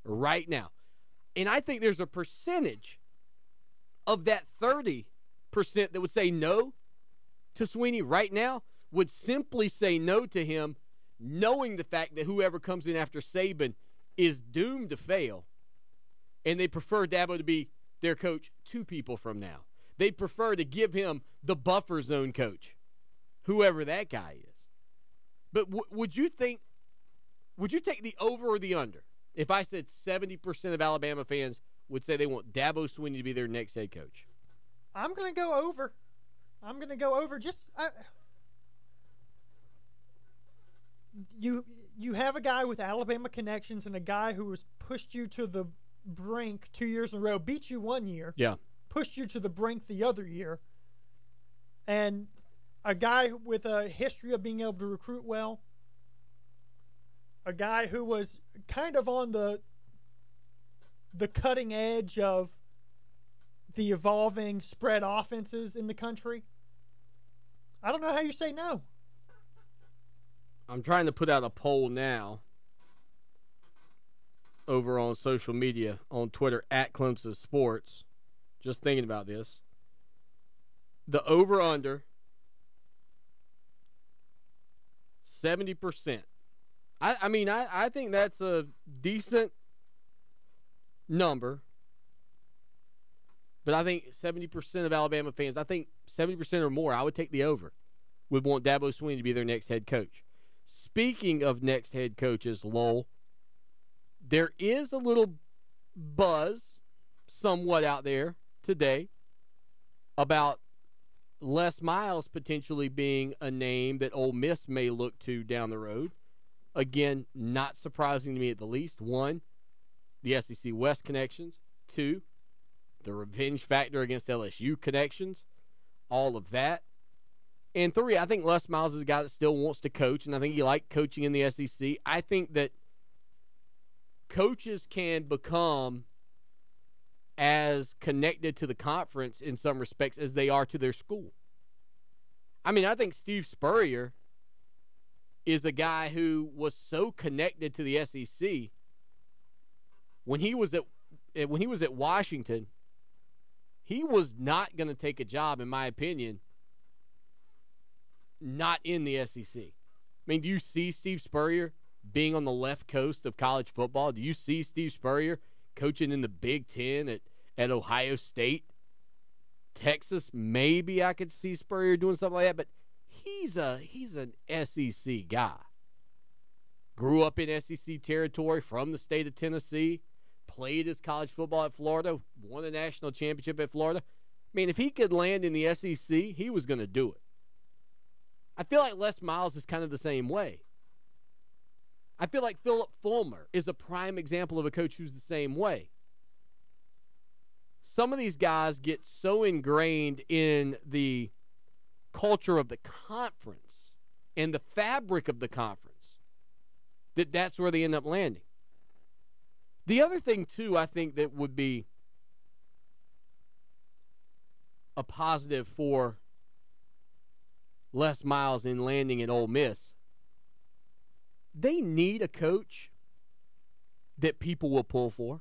right now. And I think there's a percentage of that 30% that would say no to Sweeney right now would simply say no to him, knowing the fact that whoever comes in after Saban is doomed to fail, and they prefer Dabo to be their coach 2 people from now. They prefer to give him the buffer zone coach, whoever that guy is. But would you take the over or the under if I said 70% of Alabama fans would say they want Dabo Swinney to be their next head coach? I'm going to go over. You have a guy with Alabama connections and a guy who has pushed you to the brink 2 years in a row, beat you 1 year, pushed you to the brink the other year, and a guy with a history of being able to recruit well, a guy who was kind of on the cutting edge of the evolving spread offenses in the country. I don't know how you say no. I'm trying to put out a poll now over on social media, on Twitter, at Clemson Sports. Just thinking about this. The over-under, 70%. I think that's a decent number. But I think 70% of Alabama fans, I think 70% or more, I would take the over, would want Dabo Swinney to be their next head coach. Speaking of next head coaches, Lowell, there is a little buzz somewhat out there today about Les Miles potentially being a name that Ole Miss may look to down the road. Again, not surprising to me at the least. 1, the SEC West connections. 2, the revenge factor against LSU connections. All of that. And 3, I think Les Miles is a guy that still wants to coach, and I think he likes coaching in the SEC. I think that coaches can become as connected to the conference in some respects as they are to their school. I mean, I think Steve Spurrier is a guy who was so connected to the SEC when he was at Washington. He was not going to take a job, in my opinion, not in the SEC. I mean, do you see Steve Spurrier being on the left coast of college football? Do you see Steve Spurrier coaching in the Big Ten at Ohio State? Texas, maybe I could see Spurrier doing something like that, but he's an SEC guy. Grew up in SEC territory from the state of Tennessee, played his college football at Florida, won a national championship at Florida. I mean, if he could land in the SEC, he was going to do it. I feel like Les Miles is kind of the same way. I feel like Philip Fulmer is a prime example of a coach who's the same way. Some of these guys get so ingrained in the culture of the conference and the fabric of the conference that that's where they end up landing. The other thing, too, I think that would be a positive for Les Miles in landing at Ole Miss, they need a coach that people will pull for.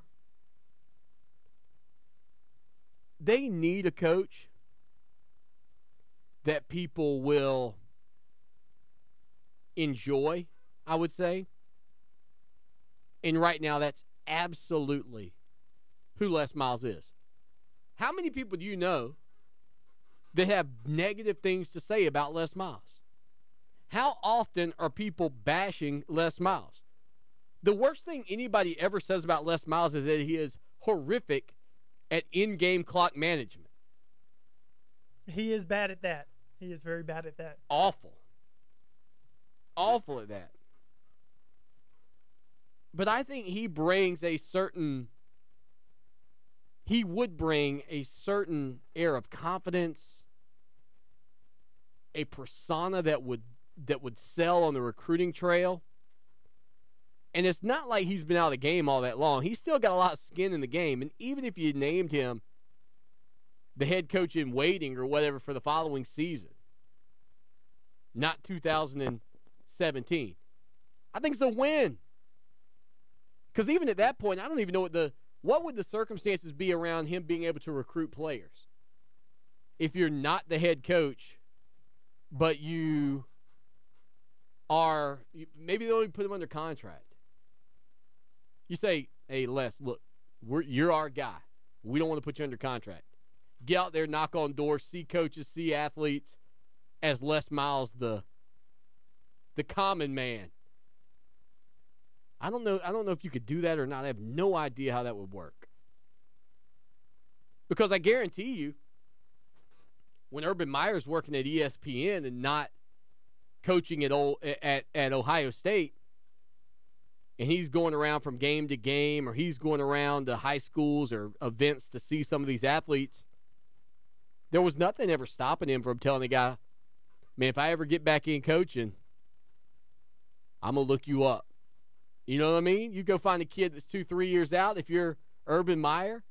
They need a coach that people will enjoy, I would say. And right now, that's absolutely who Les Miles is. How many people do you know that have negative things to say about Les Miles? How often are people bashing Les Miles? The worst thing anybody ever says about Les Miles is that he is horrific at in-game clock management. He is bad at that. He is very bad at that. Awful. Awful at that. But I think he would bring a certain air of confidence, a persona that would sell on the recruiting trail. And it's not like he's been out of the game all that long. He's still got a lot of skin in the game. And even if you named him the head coach in waiting or whatever for the following season, not 2017, I think it's a win. Because even at that point, I don't even know what the what would the circumstances be around him being able to recruit players if you're not the head coach, but you are – maybe they'll even put him under contract. You say, hey, Les, look, you're our guy. We don't want to put you under contract. Get out there, knock on doors, see coaches, see athletes as Les Miles, the common man. I don't know if you could do that or not. I have no idea how that would work. Because I guarantee you, when Urban Meyer's working at ESPN and not coaching at Ohio State, and he's going around from game to game, or he's going around to high schools or events to see some of these athletes, there was nothing ever stopping him from telling the guy, man, if I ever get back in coaching, I'm going to look you up. You know what I mean? You go find a kid that's 2-3 years out. If you're Urban Meyer,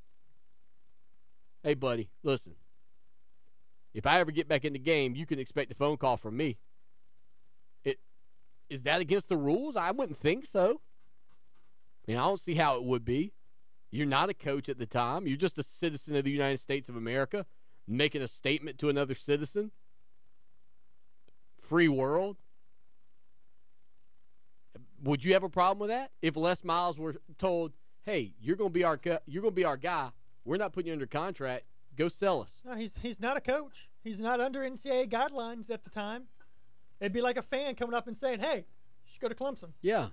hey, buddy, listen. If I ever get back in the game, you can expect a phone call from me. Is that against the rules? I wouldn't think so. I mean, I don't see how it would be. You're not a coach at the time. You're just a citizen of the United States of America making a statement to another citizen. Free world. Would you have a problem with that? If Les Miles were told, hey, you're going to be our guy. We're not putting you under contract. Go sell us. No, he's not a coach. He's not under NCAA guidelines at the time. It'd be like a fan coming up and saying, hey, you should go to Clemson. Yeah.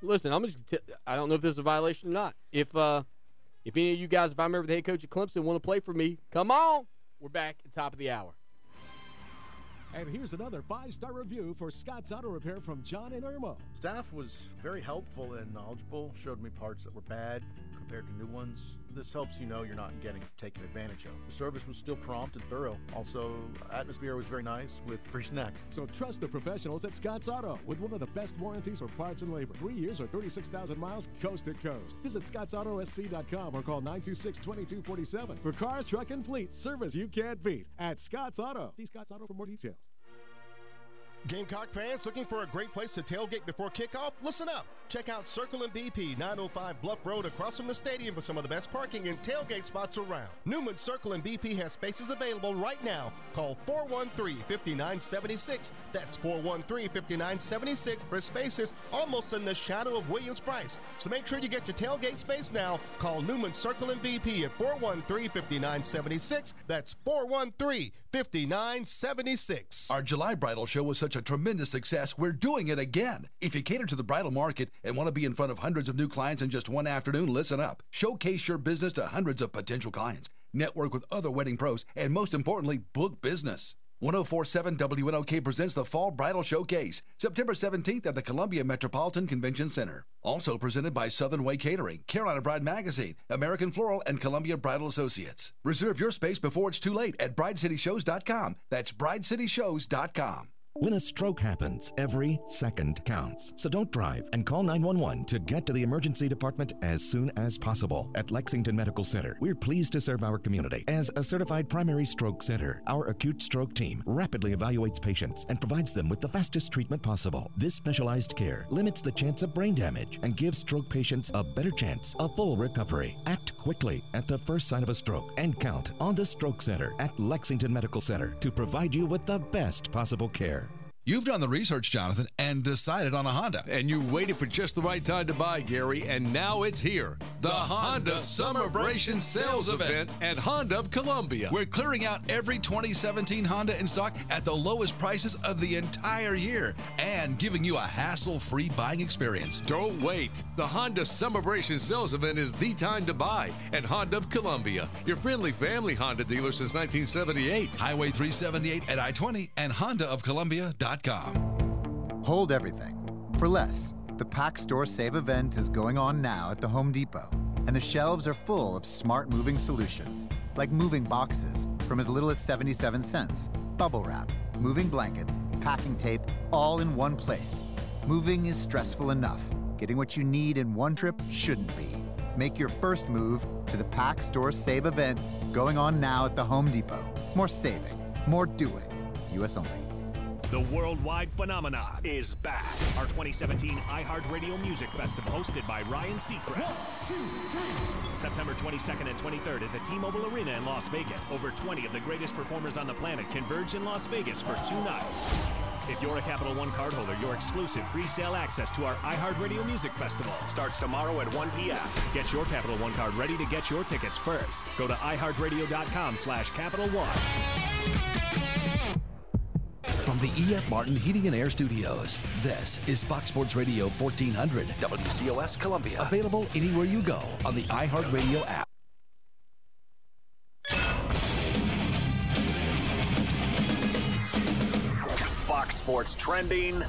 Listen, I don't know if this is a violation or not. If any of you guys, if I'm ever the head coach of Clemson, want to play for me, come on. We're back at the top of the hour. And here's another 5-star review for Scott's Auto Repair from John and Irmo. Staff was very helpful and knowledgeable, showed me parts that were bad compared to new ones. This helps you know you're not getting taken advantage of. The service was still prompt and thorough. Also, atmosphere was very nice with free snacks. So trust the professionals at Scott's Auto with one of the best warranties for parts and labor. 3 years or 36,000 miles coast to coast. Visit scottsautosc.com or call 926-2247 for cars, truck, and fleet service you can't beat at Scott's Auto. See Scott's Auto for more details. Gamecock fans looking for a great place to tailgate before kickoff? Listen up. Check out Circle and BP, 905 Bluff Road across from the stadium for some of the best parking and tailgate spots around. Newman Circle and BP has spaces available right now. Call 413-5976. That's 413-5976 for spaces almost in the shadow of Williams-Brice. So make sure you get your tailgate space now. Call Newman Circle and BP at 413-5976. That's 413-5976. Our July bridal show was such a tremendous success, we're doing it again. If you cater to the bridal market and want to be in front of hundreds of new clients in just one afternoon, listen up. Showcase your business to hundreds of potential clients. Network with other wedding pros, and most importantly, book business. 104.7 WNOK presents the Fall Bridal Showcase, September 17th at the Columbia Metropolitan Convention Center. Also presented by Southern Way Catering, Carolina Bride Magazine, American Floral, and Columbia Bridal Associates. Reserve your space before it's too late at bridecityshows.com. That's bridecityshows.com. When a stroke happens, every second counts. So don't drive and call 911 to get to the emergency department as soon as possible. At Lexington Medical Center, we're pleased to serve our community. As a certified primary stroke center, our acute stroke team rapidly evaluates patients and provides them with the fastest treatment possible. This specialized care limits the chance of brain damage and gives stroke patients a better chance of full recovery. Act quickly at the first sign of a stroke and count on the Stroke Center at Lexington Medical Center to provide you with the best possible care. You've done the research, Jonathan, and decided on a Honda. And you waited for just the right time to buy, Gary, and now it's here. The Honda Summerbration Sales Event at Honda of Columbia. We're clearing out every 2017 Honda in stock at the lowest prices of the entire year and giving you a hassle-free buying experience. Don't wait. The Honda Summerbration Sales Event is the time to buy at Honda of Columbia, your friendly family Honda dealer since 1978. Highway 378 at I-20 and HondaofColumbia.com. Hold everything. For less, the Pack Store Save event is going on now at the Home Depot, and the shelves are full of smart moving solutions, like moving boxes from as little as 77 cents, bubble wrap, moving blankets, packing tape, all in one place. Moving is stressful enough. Getting what you need in one trip shouldn't be. Make your first move to the Pack Store Save event going on now at the Home Depot. More saving, more doing. U.S. only. The worldwide phenomenon is back. Our 2017 iHeart Radio Music Festival, hosted by Ryan Seacrest. September 22nd and 23rd at the T-Mobile Arena in Las Vegas. Over 20 of the greatest performers on the planet converge in Las Vegas for 2 nights. If you're a Capital One cardholder, your exclusive pre-sale access to our iHeart Radio Music Festival starts tomorrow at 1 p.m. Get your Capital One card ready to get your tickets first. Go to iHeartRadio.com/Capital One. From the E.F. Martin Heating and Air Studios, this is Fox Sports Radio 1400. WCOS Columbia. Available anywhere you go on the iHeartRadio app. Fox Sports Trending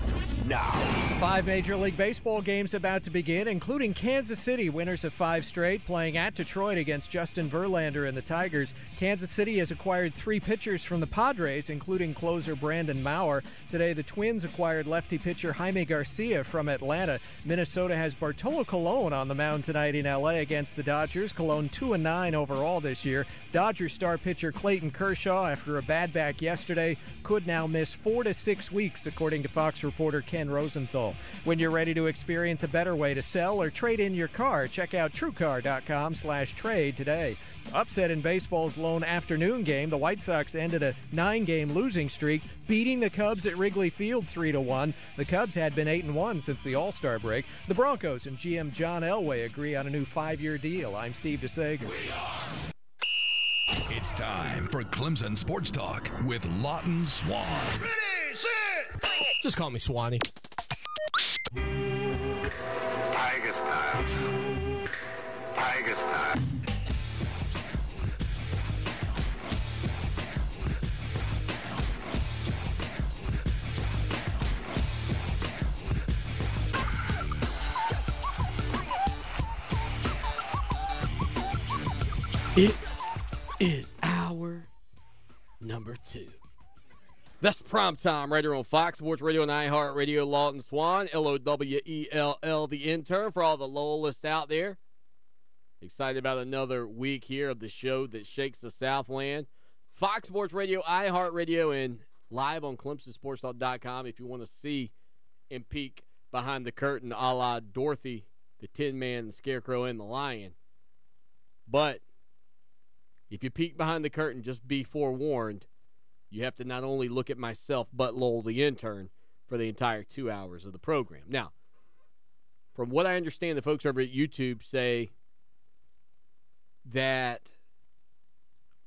now. 5 Major League Baseball games about to begin, including Kansas City, winners of 5 straight, playing at Detroit against Justin Verlander and the Tigers. Kansas City has acquired 3 pitchers from the Padres, including closer Brandon Maurer. Today, the Twins acquired lefty pitcher Jaime Garcia from Atlanta. Minnesota has Bartolo Colon on the mound tonight in L.A. against the Dodgers. Colon 2-9 overall this year. Dodgers star pitcher Clayton Kershaw, after a bad back yesterday, could now miss 4 to 6 weeks, according to Fox reporter Ken Rosenthal. When you're ready to experience a better way to sell or trade in your car, check out TrueCar.com/trade today. Upset in baseball's lone afternoon game, the White Sox ended a 9-game losing streak, beating the Cubs at Wrigley Field 3-1. The Cubs had been 8-1 since the All-Star break. The Broncos and GM John Elway agree on a new 5-year deal. I'm Steve DeSager. It's time for Clemson Sports Talk with Lawton Swan. Ready, set! Just call me Swanee. Tiger style. Tiger style. It is hour number 2. That's primetime right here on Fox Sports Radio and iHeart Radio. Lawton Swan, Lowell, the intern, for all the loyalists out there. Excited about another week here of the show that shakes the Southland. Fox Sports Radio, iHeart Radio, and live on ClemsonSportsTalk.com if you want to see and peek behind the curtain a la Dorothy, the Tin Man, the Scarecrow, and the Lion. But if you peek behind the curtain, just be forewarned. You have to not only look at myself, but Lowell, the intern, for the entire 2 hours of the program. Now, from what I understand, the folks over at YouTube say that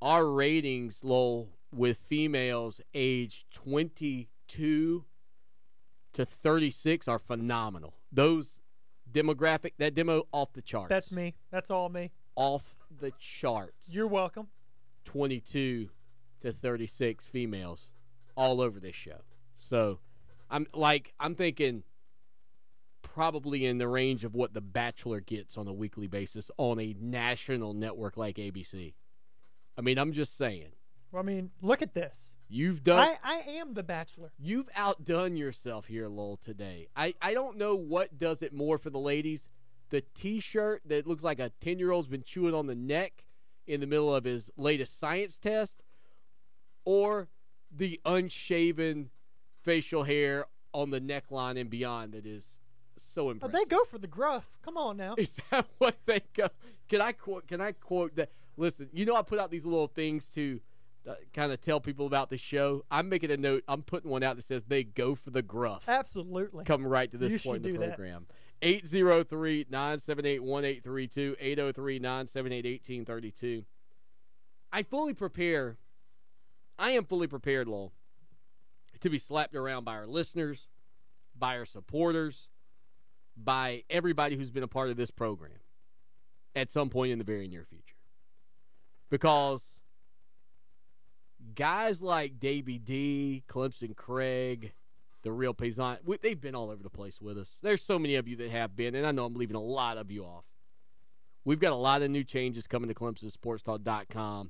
our ratings, Lowell, with females aged 22 to 36 are phenomenal. Those demographic, that demo off the charts. That's me. That's all me. Off the charts. You're welcome. 22 to 36 females all over this show. So I'm thinking probably in the range of what The Bachelor gets on a weekly basis on a national network like ABC. I mean, I'm just saying. Well, I mean, look at this. You've done. I am The Bachelor. You've outdone yourself here, Lowell, today. I don't know what does it more for the ladies. The T-shirt that looks like a 10-year-old's been chewing on the neck in the middle of his latest science test, or the unshaven facial hair on the neckline and beyond that is so impressive. They go for the gruff. Come on now. Is that what they go? Can I quote that? Listen, you know I put out these little things to kind of tell people about the show. I'm making a note. I'm putting one out that says they go for the gruff. Absolutely. Come right to this point in the program. 803-978-1832, 803-978-1832. I am fully prepared, Lowell, to be slapped around by our listeners, by our supporters, by everybody who's been a part of this program at some point in the very near future. Because guys like Davey D, Clemson Craig, the Real Paysan, they've been all over the place with us. There's so many of you that have been, and I know I'm leaving a lot of you off. We've got a lot of new changes coming to ClemsonSportsTalk.com.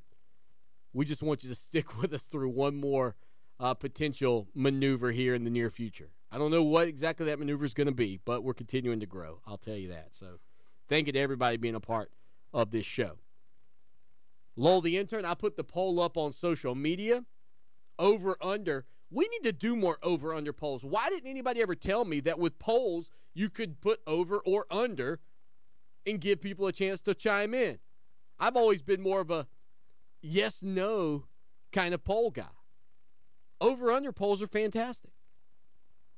We just want you to stick with us through one more potential maneuver here in the near future. I don't know what exactly that maneuver is going to be, but we're continuing to grow. I'll tell you that. So thank you to everybody being a part of this show. Lowell the intern, I put the poll up on social media. Over under We need to do more over-under polls. Why didn't anybody ever tell me that with polls, you could put over or under and give people a chance to chime in? I've always been more of a yes-no kind of poll guy. Over-under polls are fantastic.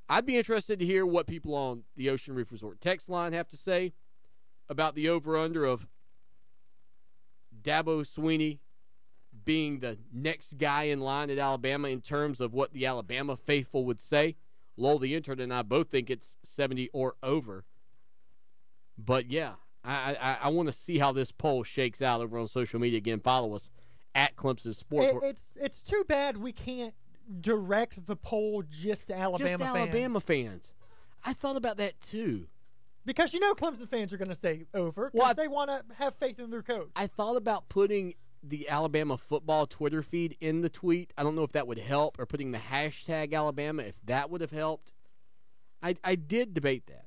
I'd be interested to hear what people on the Ocean Reef Resort text line have to say about the over-under of Dabo Swinney being the next guy in line at Alabama in terms of what the Alabama faithful would say. Lowell the intern and I both think it's 70 or over. But, yeah, I want to see how this poll shakes out over on social media. Again, follow us at Clemson Sports. It's too bad we can't direct the poll just to Alabama fans. Just Alabama fans. I thought about that, too. Because you know Clemson fans are going to say over because they want to have faith in their coach. I thought about putting the Alabama football Twitter feed in the tweet. I don't know if that would help, or putting the hashtag Alabama, if that would have helped. I did debate that.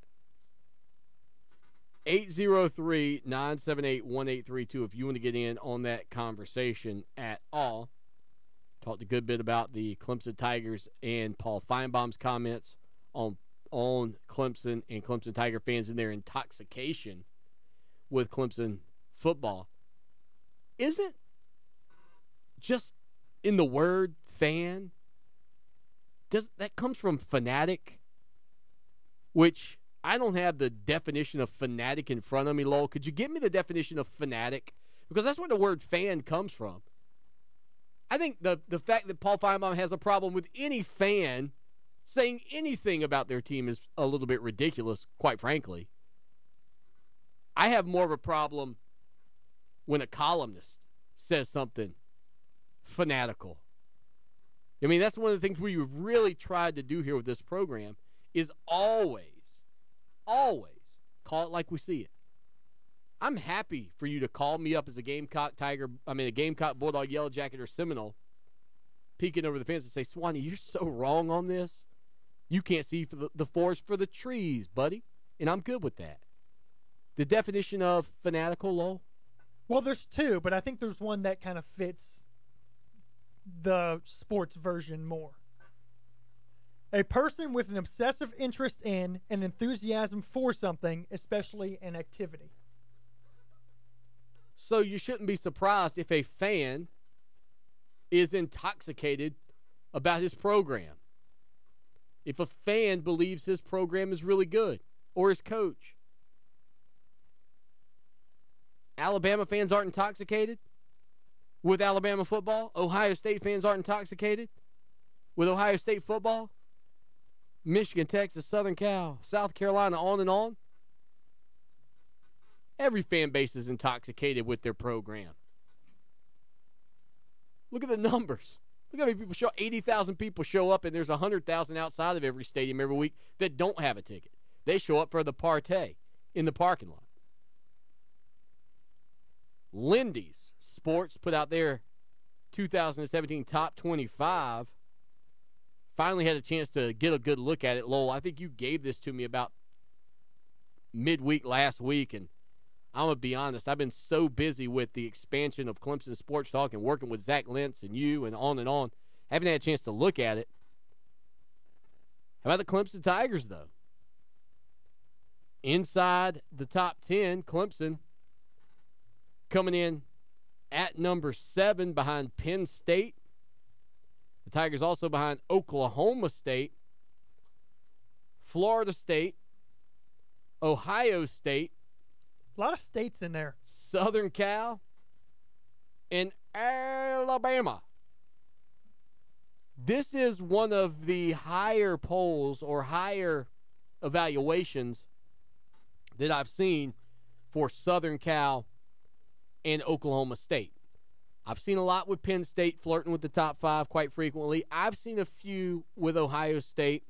803-978-1832 if you want to get in on that conversation at all. Talked a good bit about the Clemson Tigers and Paul Feinbaum's comments on Clemson and Clemson Tiger fans and their intoxication with Clemson football. Isn't just in the word fan, that comes from fanatic, which I don't have the definition of fanatic in front of me, Lowell. Could you give me the definition of fanatic? Because that's where the word fan comes from. I think the fact that Paul Feinbaum has a problem with any fan saying anything about their team is a little bit ridiculous, quite frankly. I have more of a problem when a columnist says something fanatical. I mean, that's one of the things we've really tried to do here with this program is always call it like we see it. I'm happy for you to call me up as a Gamecock Bulldog, Yellow Jacket, or Seminole, peeking over the fence and say, Swanee, you're so wrong on this. You can't see for the forest for the trees, buddy. And I'm good with that. The definition of fanatical, Lowell? Well, there's two, but I think there's one that kind of fits the sports version more. A person with an obsessive interest in and enthusiasm for something, especially an activity. So you shouldn't be surprised if a fan is intoxicated about his program. If a fan believes his program is really good, or his coach. Alabama fans aren't intoxicated with Alabama football. Ohio State fans aren't intoxicated with Ohio State football. Michigan, Texas, Southern Cal, South Carolina, on and on. Every fan base is intoxicated with their program. Look at the numbers. Look how many people show. 80,000 people show up, and there's 100,000 outside of every stadium every week that don't have a ticket. They show up for the party in the parking lot. Lindy's Sports put out their 2017 top 25. Finally had a chance to get a good look at it. Lowell, I think you gave this to me about midweek last week, and I'm going to be honest, I've been so busy with the expansion of Clemson Sports Talk and working with Zach Lentz and you and on. Haven't had a chance to look at it. How about the Clemson Tigers, though? Inside the top 10, Clemson coming in at number 7 behind Penn State. The Tigers also behind Oklahoma State, Florida State, Ohio State. A lot of states in there. Southern Cal, and Alabama. This is one of the higher polls or higher evaluations that I've seen for Southern Cal and Oklahoma State. I've seen a lot with Penn State flirting with the top 5 quite frequently. I've seen a few with Ohio State.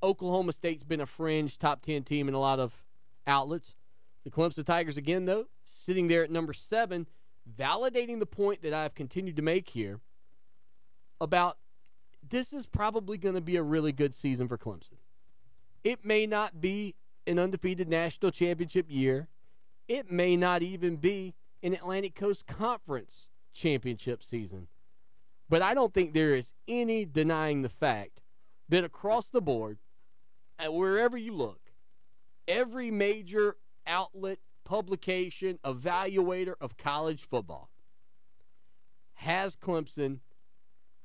Oklahoma State's been a fringe top 10 team in a lot of outlets. The Clemson Tigers, again, though, sitting there at number 7, validating the point that I've continued to make here about this is probably going to be a really good season for Clemson. It may not be an undefeated national championship year. It may not even be an Atlantic Coast Conference championship season. But I don't think there is any denying the fact that across the board, and wherever you look, every major outlet, publication, evaluator of college football has Clemson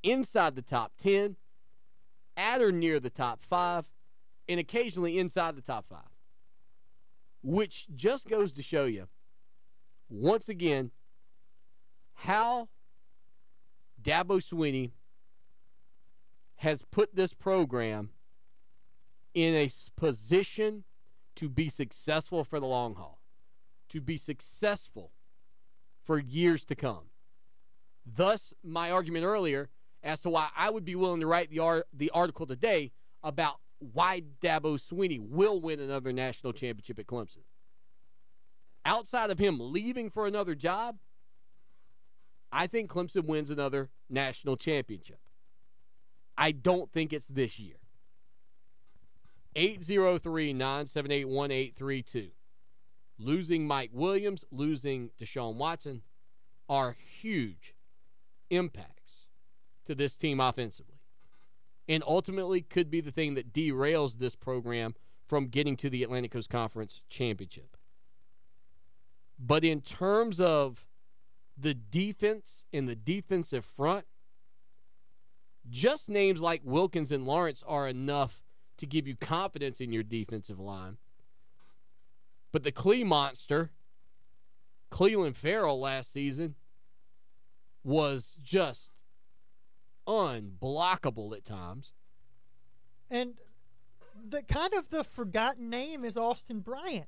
inside the top 10, at or near the top 5, and occasionally inside the top 5. Which just goes to show you, once again, how Dabo Swinney has put this program in a position to be successful for the long haul, to be successful for years to come. Thus, my argument earlier as to why I would be willing to write the article today about why Dabo Swinney will win another national championship at Clemson. Outside of him leaving for another job, I think Clemson wins another national championship. I don't think it's this year. 803-978-1832. Losing Mike Williams, losing Deshaun Watson are huge impacts to this team offensively, and ultimately could be the thing that derails this program from getting to the Atlantic Coast Conference Championship. But in terms of the defense and the defensive front, just names like Wilkins and Lawrence are enough to give you confidence in your defensive line. But the Clee monster, Clelin Ferrell last season, was just unblockable at times. And the forgotten name is Austin Bryant,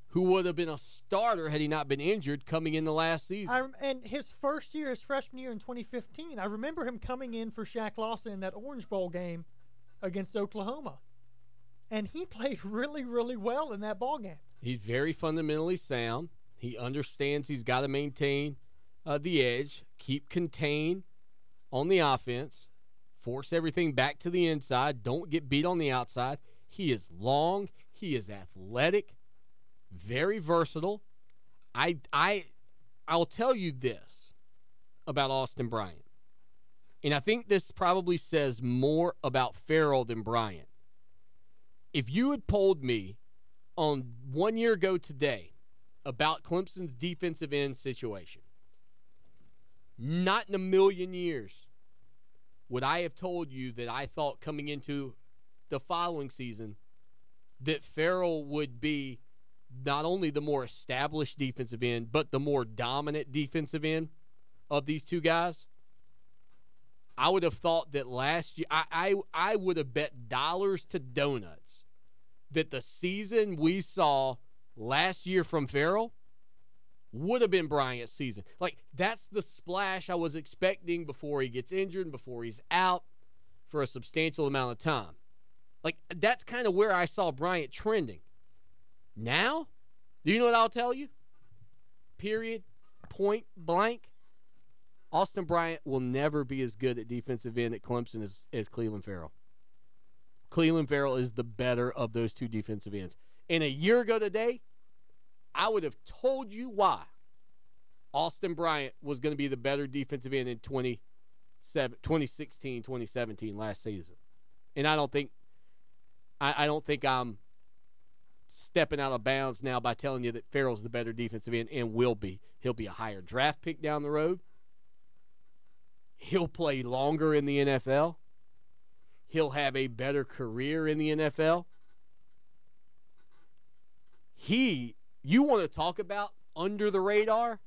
who would have been a starter had he not been injured coming into last season. And his first year, his freshman year in 2015, I remember him coming in for Shaq Lawson in that Orange Bowl game against Oklahoma. And he played really, really well in that ball game. He's very fundamentally sound. He understands he's got to maintain the edge, keep contained on the offense, force everything back to the inside, don't get beat on the outside. He is long. He is athletic, very versatile. I'll tell you this about Austin Bryant, and I think this probably says more about Ferrell than Bryant. If you had polled me on 1 year ago today about Clemson's defensive end situation, not in a million years would I have told you that I thought coming into the following season that Ferrell would be not only the more established defensive end, but the more dominant defensive end of these two guys. I would have thought that last year, I would have bet dollars to donuts that the season we saw last year from Ferrell would have been Bryant's season. Like, that's the splash I was expecting before he gets injured and before he's out for a substantial amount of time. Like, that's kind of where I saw Bryant trending. Now, do you know what I'll tell you? Period, point blank. Austin Bryant will never be as good at defensive end at Clemson as Clelin Ferrell. Clelin Ferrell is the better of those two defensive ends. And a year ago today, I would have told you why Austin Bryant was going to be the better defensive end in 2016, 2017 last season. And I don't think I'm stepping out of bounds now by telling you that Ferrell's the better defensive end and will be. He'll be a higher draft pick down the road. He'll play longer in the NFL. He'll have a better career in the NFL. You want to talk about under the radar?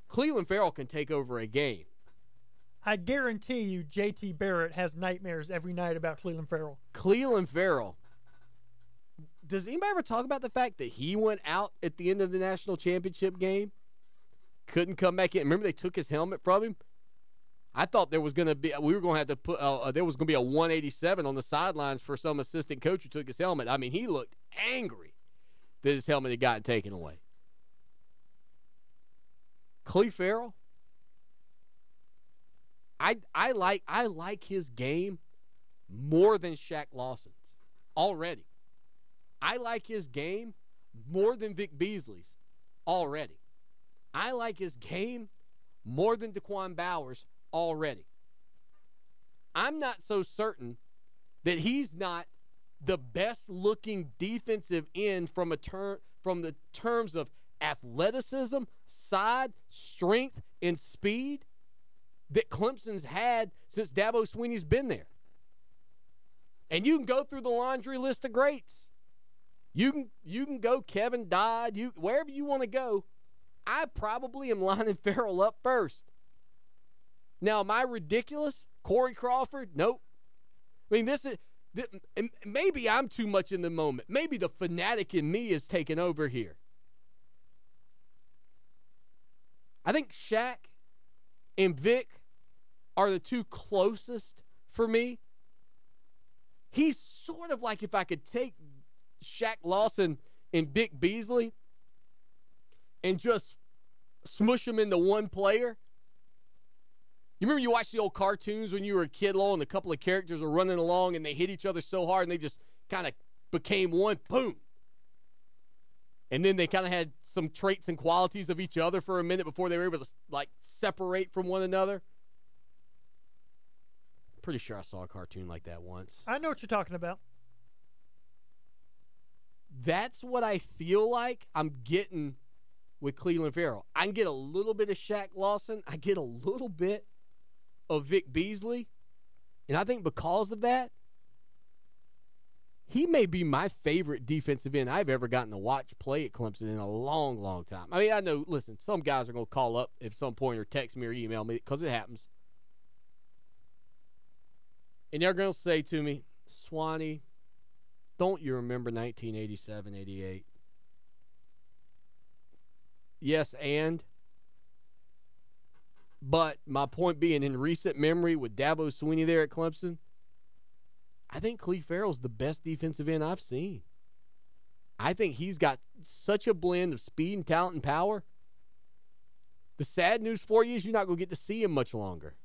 Clelin Ferrell can take over a game. I guarantee you J.T. Barrett has nightmares every night about Clelin Ferrell. Clelin Ferrell. Does anybody ever talk about the fact that he went out at the end of the national championship game? Couldn't come back in. Remember they took his helmet from him? I thought there was going to be – we were going to have to put there was going to be a 187 on the sidelines for some assistant coach who took his helmet. I mean, he looked angry that his helmet had gotten taken away. Clelin Ferrell, I like his game more than Shaq Lawson's already. I like his game more than Vic Beasley's already. I like his game more than Daquan Bowers already. I'm not so certain that he's not the best-looking defensive end from the terms of athleticism, size, strength, and speed that Clemson's had since Dabo Swinney's been there. And you can go through the laundry list of greats. You can go Kevin Dodd, wherever you want to go. I probably am lining Farrell up first. Now, am I ridiculous? Corey Crawford? Nope. I mean, maybe I'm too much in the moment. Maybe the fanatic in me is taking over here. I think Shaq and Vic are the two closest for me. He's sort of like if I could take Shaq Lawson and Vic Beasley and just smush them into one player. You remember you watched the old cartoons when you were a kid, Lowell, and a couple of characters were running along and they hit each other so hard and they just kind of became one, boom. And then they kind of had some traits and qualities of each other for a minute before they were able to, like, separate from one another. Pretty sure I saw a cartoon like that once. I know what you're talking about. That's what I feel like I'm getting with Cleveland Farrell. I can get a little bit of Shaq Lawson. I get a little bit of Vic Beasley. And I think because of that, he may be my favorite defensive end I've ever gotten to watch play at Clemson in a long, long time. I mean, I know, listen, some guys are going to call up at some point or text me or email me because it happens. And they're going to say to me, Swanee, don't you remember 1987, 88? Yes, but my point being, in recent memory with Dabo Swinney there at Clemson, I think Cleve Farrell's the best defensive end I've seen. I think he's got such a blend of speed and talent and power. The sad news for you is you're not going to get to see him much longer.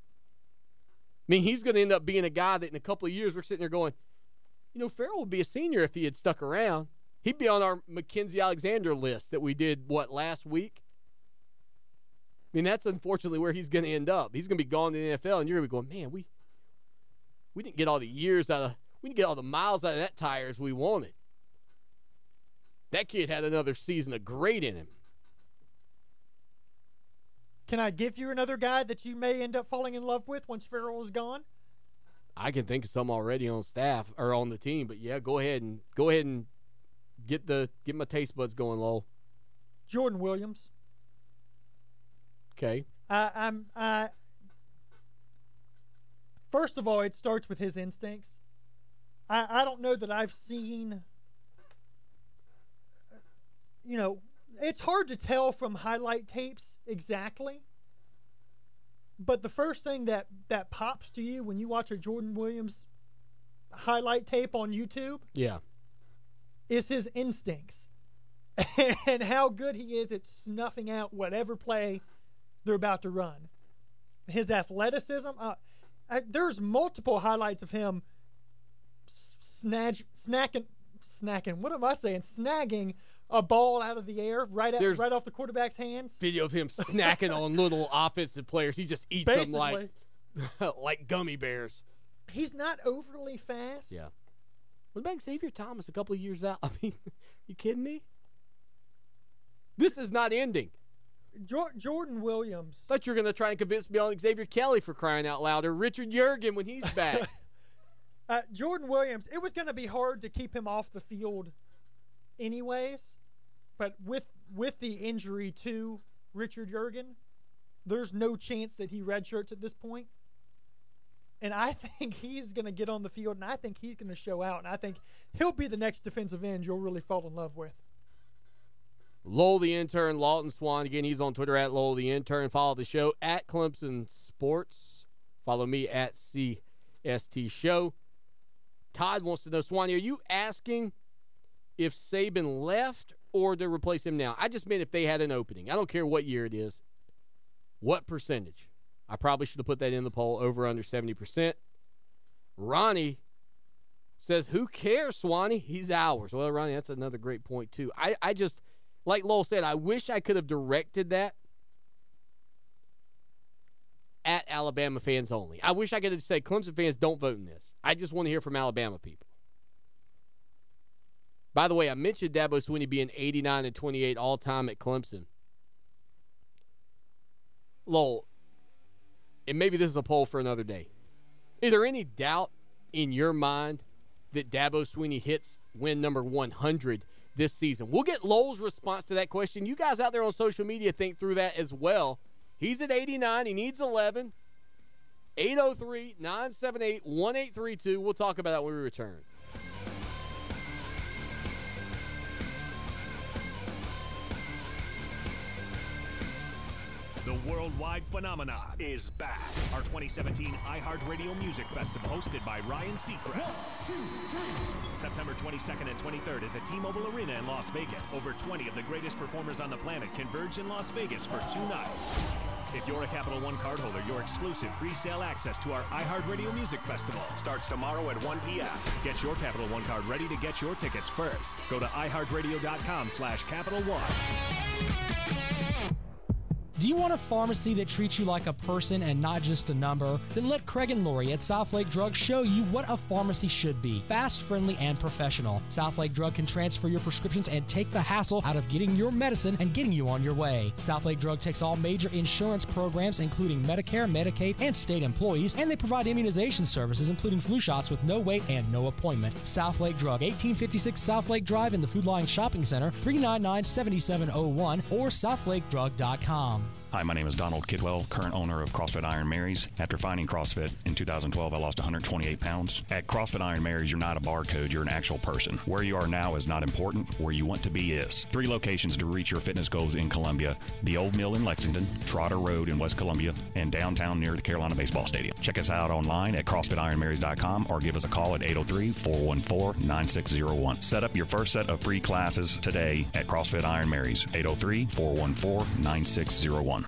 I mean, he's going to end up being a guy that in a couple of years we're sitting there going, you know, Farrell would be a senior if he had stuck around. He'd be on our Mackenzie Alexander list that we did, last week? I mean, that's unfortunately where he's going to end up. He's going to be gone to the NFL, and you're going to be going, man, we didn't get all the we didn't get all the miles out of that tire as we wanted. That kid had another season of great in him. Can I give you another guy that you may end up falling in love with once Farrell is gone? I can think of some already on staff or on the team, but yeah, go ahead and get my taste buds going, Lowell. Jordan Williams. Okay. First of all, it starts with his instincts. I don't know that I've seen, it's hard to tell from highlight tapes exactly. But the first thing that pops to you when you watch a Jordan Williams highlight tape on YouTube, is his instincts and how good he is at snuffing out whatever play they're about to run. His athleticism, there's multiple highlights of him snagging. What am I saying? Snagging a ball out of the air right off the quarterback's hands. Video of him snacking on little offensive players. He just eats them like gummy bears. He's not overly fast. Yeah. What about Xavier Thomas a couple of years out? I mean, you kidding me? This is not ending. Jordan Williams. Thought you were going to try and convince me on Xavier Kelly, for crying out loud, or Richard Jurgen when he's back. Jordan Williams, it was going to be hard to keep him off the field anyways, but with the injury to Richard Jurgen, there's no chance that he redshirts at this point. And I think he's going to get on the field, and I think he's going to show out, and I think he'll be the next defensive end you'll really fall in love with. Lowell the Intern, Lawton Swan. Again, he's on Twitter at Lowell the Intern. Follow the show at Clemson Sports. Follow me at CST Show. Todd wants to know, Swanee, are you asking if Saban left or to replace him now? I just meant if they had an opening. I don't care what year it is. What percentage? I probably should have put that in the poll, over under 70%. Ronnie says, who cares, Swanee? He's ours. Well, Ronnie, that's another great point, too. I just, like Lowell said, I wish I could have directed that at Alabama fans only. I wish I could say Clemson fans don't vote in this. I just want to hear from Alabama people. By the way, I mentioned Dabo Swinney being 89-28 all-time at Clemson. Lowell, and maybe this is a poll for another day. Is there any doubt in your mind that Dabo Swinney hits win number 100 this season? We'll get Lowell's response to that question. You guys out there on social media think through that as well. He's at 89. He needs 11. 803-978-1832. We'll talk about that when we return. The worldwide phenomenon is back. Our 2017 iHeart Radio Music Festival, hosted by Ryan Seacrest. September 22nd and 23rd at the T-Mobile Arena in Las Vegas. Over 20 of the greatest performers on the planet converge in Las Vegas for 2 nights. If you're a Capital One cardholder, your exclusive pre-sale access to our iHeart Radio Music Festival starts tomorrow at 1 p.m. Get your Capital One card ready to get your tickets first. Go to iHeartRadio.com/Capital One. Do you want a pharmacy that treats you like a person and not just a number? Then let Craig and Lori at Southlake Drug show you what a pharmacy should be. Fast, friendly, and professional. Southlake Drug can transfer your prescriptions and take the hassle out of getting your medicine and getting you on your way. Southlake Drug takes all major insurance programs, including Medicare, Medicaid, and state employees, and they provide immunization services, including flu shots with no wait and no appointment. Southlake Drug, 1856 Southlake Drive in the Food Line Shopping Center, 399-7701, or southlakedrug.com. Hi, my name is Donald Kidwell, current owner of CrossFit Iron Mary's. After finding CrossFit in 2012, I lost 128 pounds. At CrossFit Iron Mary's, you're not a barcode, you're an actual person. Where you are now is not important. Where you want to be is. 3 locations to reach your fitness goals in Columbia: the Old Mill in Lexington, Trotter Road in West Columbia, and downtown near the Carolina Baseball Stadium. Check us out online at CrossFitIronMarys.com or give us a call at 803-414-9601. Set up your first set of free classes today at CrossFit Iron Mary's, 803-414-9601.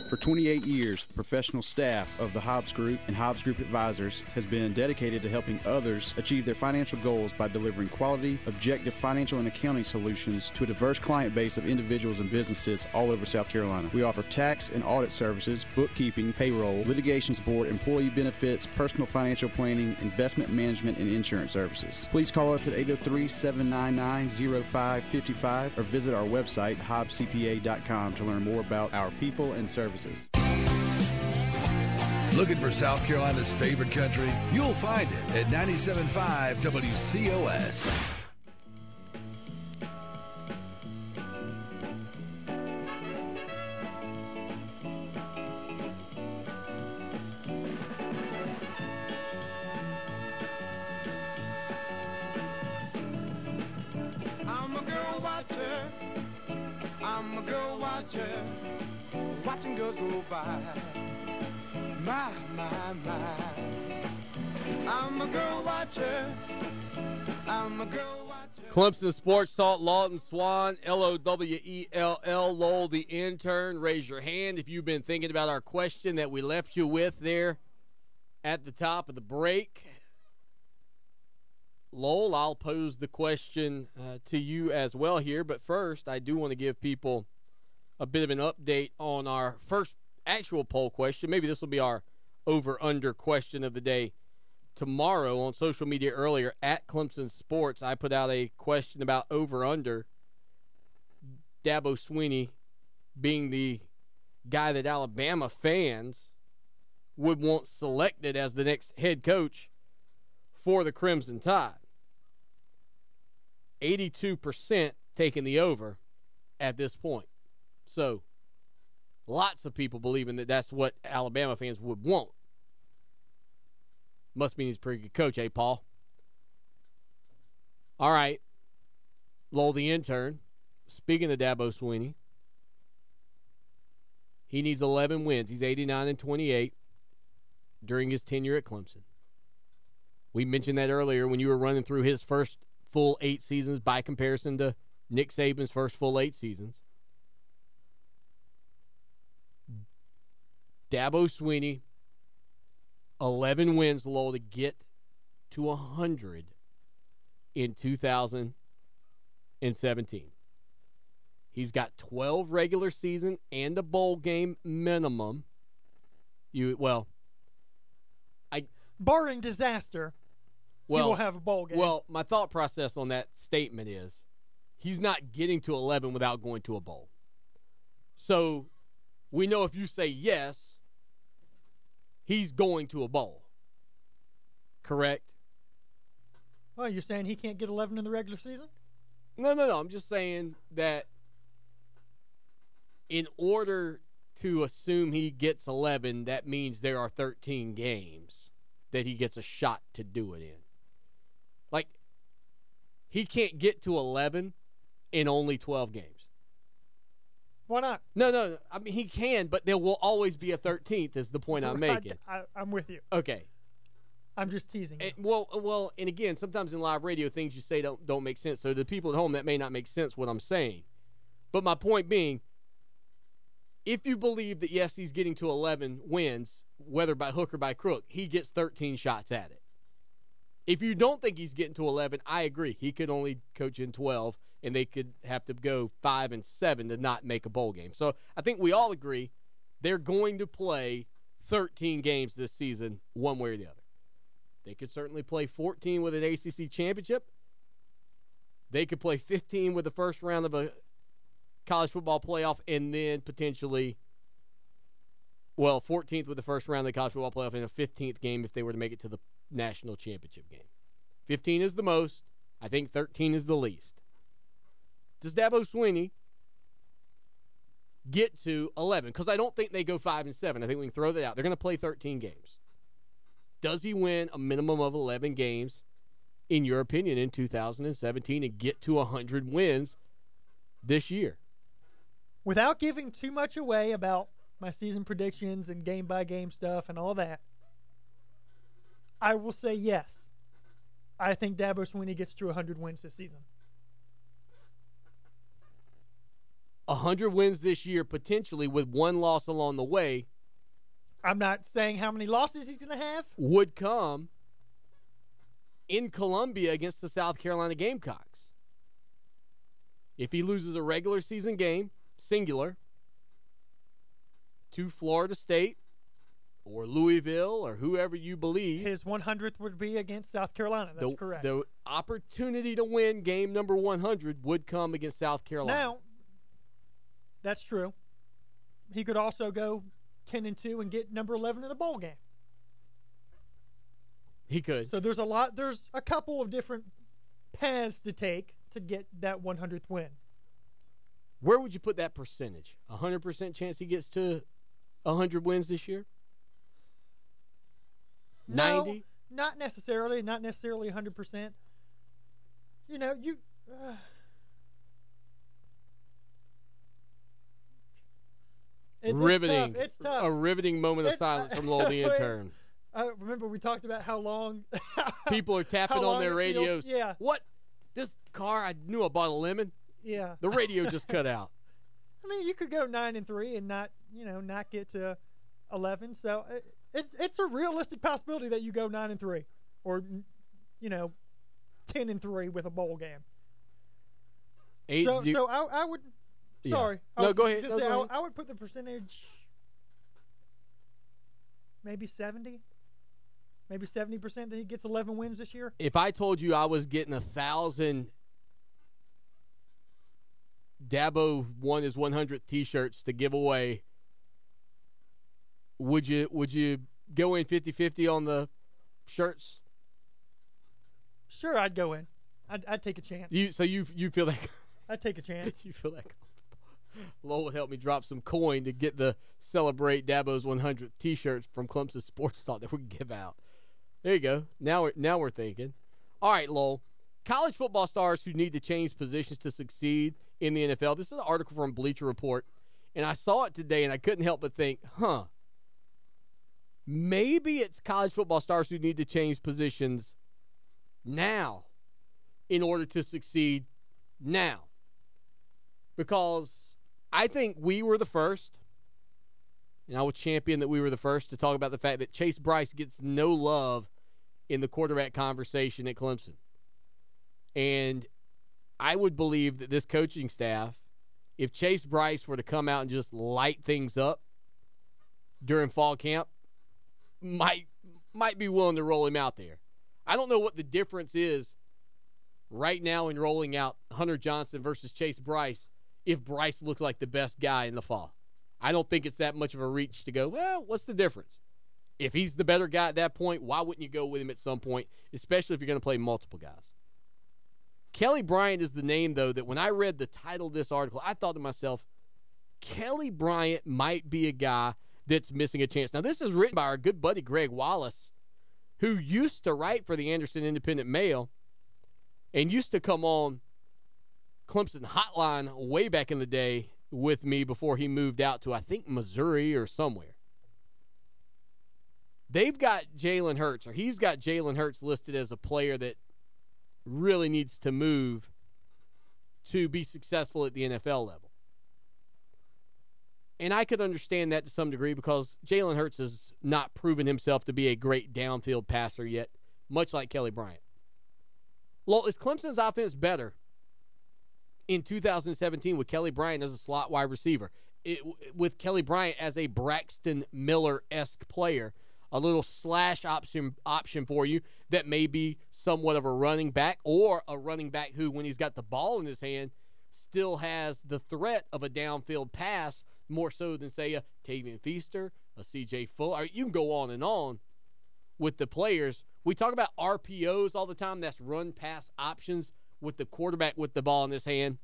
For 28 years, the professional staff of the Hobbs Group and Hobbs Group Advisors has been dedicated to helping others achieve their financial goals by delivering quality, objective financial and accounting solutions to a diverse client base of individuals and businesses all over South Carolina. We offer tax and audit services, bookkeeping, payroll, litigation support, employee benefits, personal financial planning, investment management, and insurance services. Please call us at 803-799-0555 or visit our website, hobbscpa.com, to learn more about our people and services. Looking for South Carolina's favorite country? You'll find it at 97.5 WCOS. I'm a girl watcher. I'm a girl watcher. Watching girls go by. My. I'm a girl watcher. I'm a girl watcher. Clemson Sports Talk, Lawton Swan, Lowell, Lowell the intern. Raise your hand if you've been thinking about our question that we left you with there at the top of the break. Lowell, I'll pose the question to you as well here, but first I do want to give people a bit of an update on our first actual poll question. Maybe this will be our over-under question of the day. Tomorrow on social media earlier at Clemson Sports, I put out a question about over-under. Dabo Swinney being the guy that Alabama fans would want selected as the next head coach for the Crimson Tide. 82% taking the over at this point. So, lots of people believing that that's what Alabama fans would want. Must mean he's a pretty good coach, eh, Paul? All right. Lowell the intern. Speaking of Dabo Swinney, he needs 11 wins. He's 89-28 during his tenure at Clemson. We mentioned that earlier when you were running through his first full 8 seasons by comparison to Nick Saban's first full 8 seasons. Dabo Swinney, 11 wins, Lowell, to get to 100 in 2017. He's got 12 regular season and a bowl game minimum. Barring disaster, he will have a bowl game. Well, my thought process on that statement is he's not getting to 11 without going to a bowl. So we know if you say yes, he's going to a bowl. Correct? Well, you're saying he can't get 11 in the regular season? No. I'm just saying that in order to assume he gets 11, that means there are 13 games that he gets a shot to do it in. Like, he can't get to 11 in only 12 games. Why not? No. I mean, he can, but there will always be a 13th is the point I'm making. I'm with you. Okay. I'm just teasing you. Well, and again, sometimes in live radio, things you say don't make sense. So to the people at home, that may not make sense what I'm saying. But my point being, if you believe that, yes, he's getting to 11 wins, whether by hook or by crook, he gets 13 shots at it. If you don't think he's getting to 11, I agree. He could only coach in 12, and they could have to go 5 and 7 to not make a bowl game. So I think we all agree they're going to play 13 games this season one way or the other. They could certainly play 14 with an ACC championship. They could play 15 with the first round of a college football playoff, and then potentially, 14th with the first round of the college football playoff, and a 15th game if they were to make it to the national championship game. 15 is the most. I think 13 is the least. Does Dabo Swinney get to 11? Because I don't think they go 5 and 7. I think we can throw that out. They're going to play 13 games. Does he win a minimum of 11 games, in your opinion, in 2017 and get to 100 wins this year? Without giving too much away about my season predictions and game-by-game stuff and all that, I will say yes. I think Dabo Swinney gets to 100 wins this season. 100 wins this year, potentially, with one loss along the way. I'm not saying how many losses he's going to have. Would come in Columbia against the South Carolina Gamecocks. If he loses a regular season game, singular, to Florida State or Louisville or whoever you believe. His 100th would be against South Carolina. That's correct. The opportunity to win game number 100 would come against South Carolina. Now, that's true. He could also go 10-2 and get number 11 in a bowl game. He could. So there's a couple of different paths to take to get that 100th win. Where would you put that percentage? 100% chance he gets to 100 wins this year? 90? No, not necessarily. Not necessarily 100%. You know, It's riveting. It's tough. A riveting moment of silence from Lowell the intern. Remember we talked about how long people are tapping on their radios. Yeah. What? This car, I knew I bought a lemon. Yeah. The radio just cut out. I mean, you could go 9-3 and not get to 11. So it's a realistic possibility that you go 9-3 or 10-3 with a bowl game. So I would. Sorry. Yeah. No, go ahead. I would put the percentage maybe 70. Maybe 70% that he gets 11 wins this year. If I told you I was getting 1,000 Dabo won his 100th T-shirts to give away, would you go in 50-50 on the shirts? Sure, I'd go in. I'd take a chance. You feel that? I'd take a chance. You feel that comfortable? Lowell would help me drop some coin to get the Celebrate Dabo's 100th T-shirts from Clemson Sports Talk that we can give out. There you go. Now we're thinking. All right, Lowell. College football stars who need to change positions to succeed in the NFL. This is an article from Bleacher Report, and I saw it today, and I couldn't help but think, maybe it's college football stars who need to change positions now in order to succeed now. Because I think we were the first, and I will champion that we were the first to talk about the fact that Chase Bryce gets no love in the quarterback conversation at Clemson. And I would believe that this coaching staff, if Chase Bryce were to come out and just light things up during fall camp, might be willing to roll him out there. I don't know what the difference is right now in rolling out Hunter Johnson versus Chase Bryce if Bryce looks like the best guy in the fall. I don't think it's that much of a reach to go, well, what's the difference? If he's the better guy at that point, why wouldn't you go with him at some point, especially if you're going to play multiple guys? Kelly Bryant is the name, though, that when I read the title of this article, I thought to myself, Kelly Bryant might be a guy that's missing a chance. Now, this is written by our good buddy Greg Wallace, who used to write for the Anderson Independent Mail and used to come on Clemson Hotline way back in the day with me before he moved out to, I think, Missouri or somewhere. They've got Jalen Hurts, or he's got Jalen Hurts listed as a player that really needs to move to be successful at the NFL level. And I could understand that to some degree because Jalen Hurts has not proven himself to be a great downfield passer yet, much like Kelly Bryant. Well, is Clemson's offense better in 2017 with Kelly Bryant as a slot wide receiver, with Kelly Bryant as a Braxton Miller-esque player, a little slash option for you that may be somewhat of a running back, or a running back who, when he's got the ball in his hand, still has the threat of a downfield pass more so than, say, a Tavian Feaster, a C.J. Fuller. You can go on with the players. We talk about RPOs all the time. That's run-pass options with the quarterback with the ball in his hand.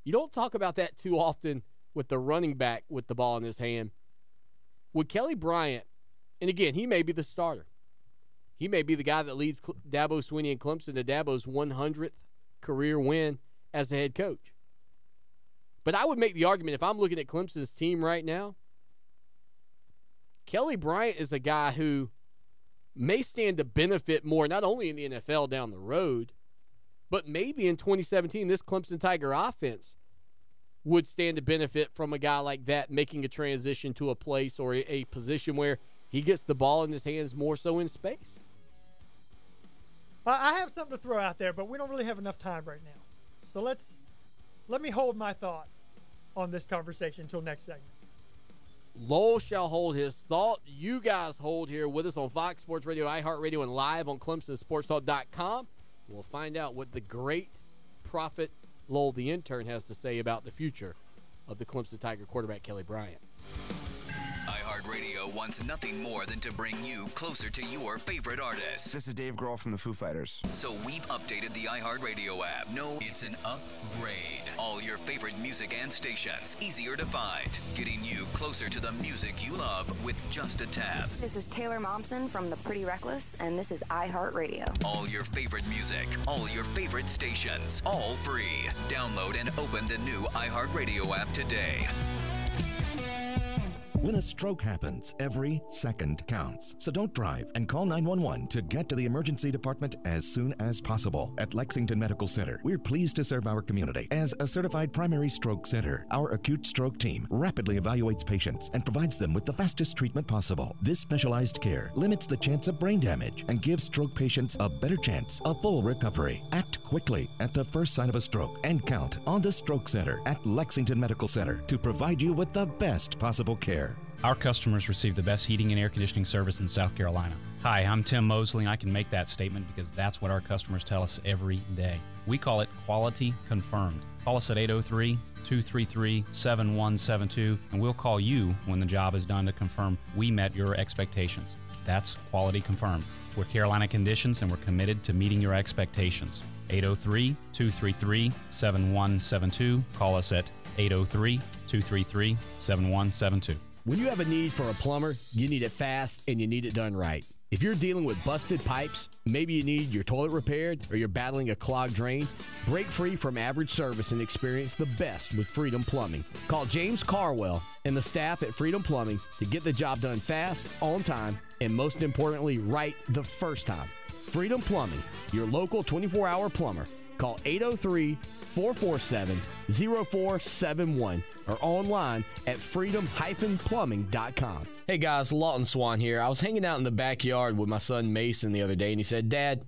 You don't talk about that too often with the running back with the ball in his hand. With Kelly Bryant, and again, he may be the starter. He may be the guy that leads Dabo Swinney and Clemson to Dabo's 100th career win as a head coach. But I would make the argument, if I'm looking at Clemson's team right now, Kelly Bryant is a guy who may stand to benefit more, not only in the NFL down the road, but maybe in 2017, this Clemson Tiger offense would stand to benefit from a guy like that making a transition to a place or a position where he gets the ball in his hands more so in space. I have something to throw out there, but we don't really have enough time right now. So let me hold my thought on this conversation until next segment. Lowell shall hold his thought. You guys hold here with us on Fox Sports Radio, iHeart Radio, and live on ClemsonSportsTalk.com. We'll find out what the great prophet Lowell the intern has to say about the future of the Clemson Tiger quarterback, Kelly Bryant. iHeartRadio wants nothing more than to bring you closer to your favorite artists. This is Dave Grohl from the Foo Fighters. So we've updated the iHeartRadio app. No, it's an upgrade. All your favorite music and stations, easier to find. Getting you closer to the music you love with just a tap. This is Taylor Momsen from The Pretty Reckless, and this is iHeartRadio. All your favorite music, all your favorite stations, all free. Download and open the new iHeartRadio app today. When a stroke happens, every second counts. So don't drive and call 911 to get to the emergency department as soon as possible. At Lexington Medical Center, we're pleased to serve our community. As a certified primary stroke center, our acute stroke team rapidly evaluates patients and provides them with the fastest treatment possible. This specialized care limits the chance of brain damage and gives stroke patients a better chance of full recovery. Act quickly at the first sign of a stroke and count on the Stroke Center at Lexington Medical Center to provide you with the best possible care. Our customers receive the best heating and air conditioning service in South Carolina. Hi, I'm Tim Mosley, and I can make that statement because that's what our customers tell us every day. We call it quality confirmed. Call us at 803-233-7172, and we'll call you when the job is done to confirm we met your expectations. That's quality confirmed. We're Carolina Conditions, and we're committed to meeting your expectations. 803-233-7172. Call us at 803-233-7172. When you have a need for a plumber, you need it fast and you need it done right. If you're dealing with busted pipes, maybe you need your toilet repaired or you're battling a clogged drain, break free from average service and experience the best with Freedom Plumbing. Call James Carwell and the staff at Freedom Plumbing to get the job done fast, on time, and most importantly, right the first time. Freedom Plumbing, your local 24-hour plumber. Call 803-447-0471 or online at freedom-plumbing.com. Hey guys, Lawton Swan here. I was hanging out in the backyard with my son Mason the other day, and he said, "Dad,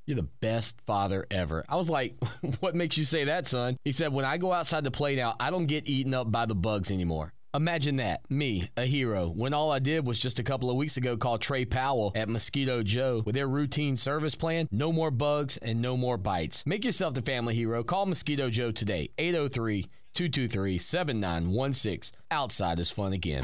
you're the best father ever." I was like, "What makes you say that, son?" He said, "When I go outside to play now, I don't get eaten up by the bugs anymore." Imagine that, me, a hero, when all I did was just a couple of weeks ago call Trey Powell at Mosquito Joe with their routine service plan. No more bugs and no more bites. Make yourself the family hero. Call Mosquito Joe today, 803-223-7916. Outside is fun again.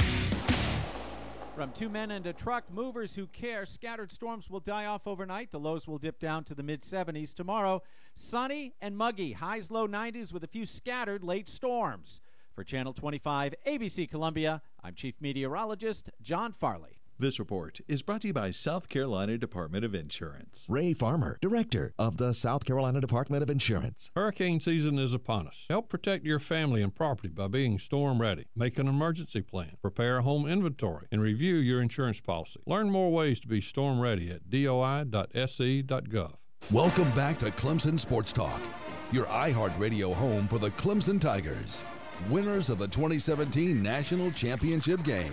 From 2 men and a truck, movers who care. Scattered storms will die off overnight. The lows will dip down to the mid-70s tomorrow. Sunny and muggy. Highs low 90s with a few scattered late storms. For Channel 25 ABC Columbia, I'm Chief Meteorologist John Farley. This report is brought to you by South Carolina Department of Insurance. Ray Farmer, Director of the South Carolina Department of Insurance. Hurricane season is upon us. Help protect your family and property by being storm ready. Make an emergency plan. Prepare a home inventory and review your insurance policy. Learn more ways to be storm ready at doi.sc.gov. Welcome back to Clemson Sports Talk, your iHeart Radio home for the Clemson Tigers, winners of the 2017 National Championship game.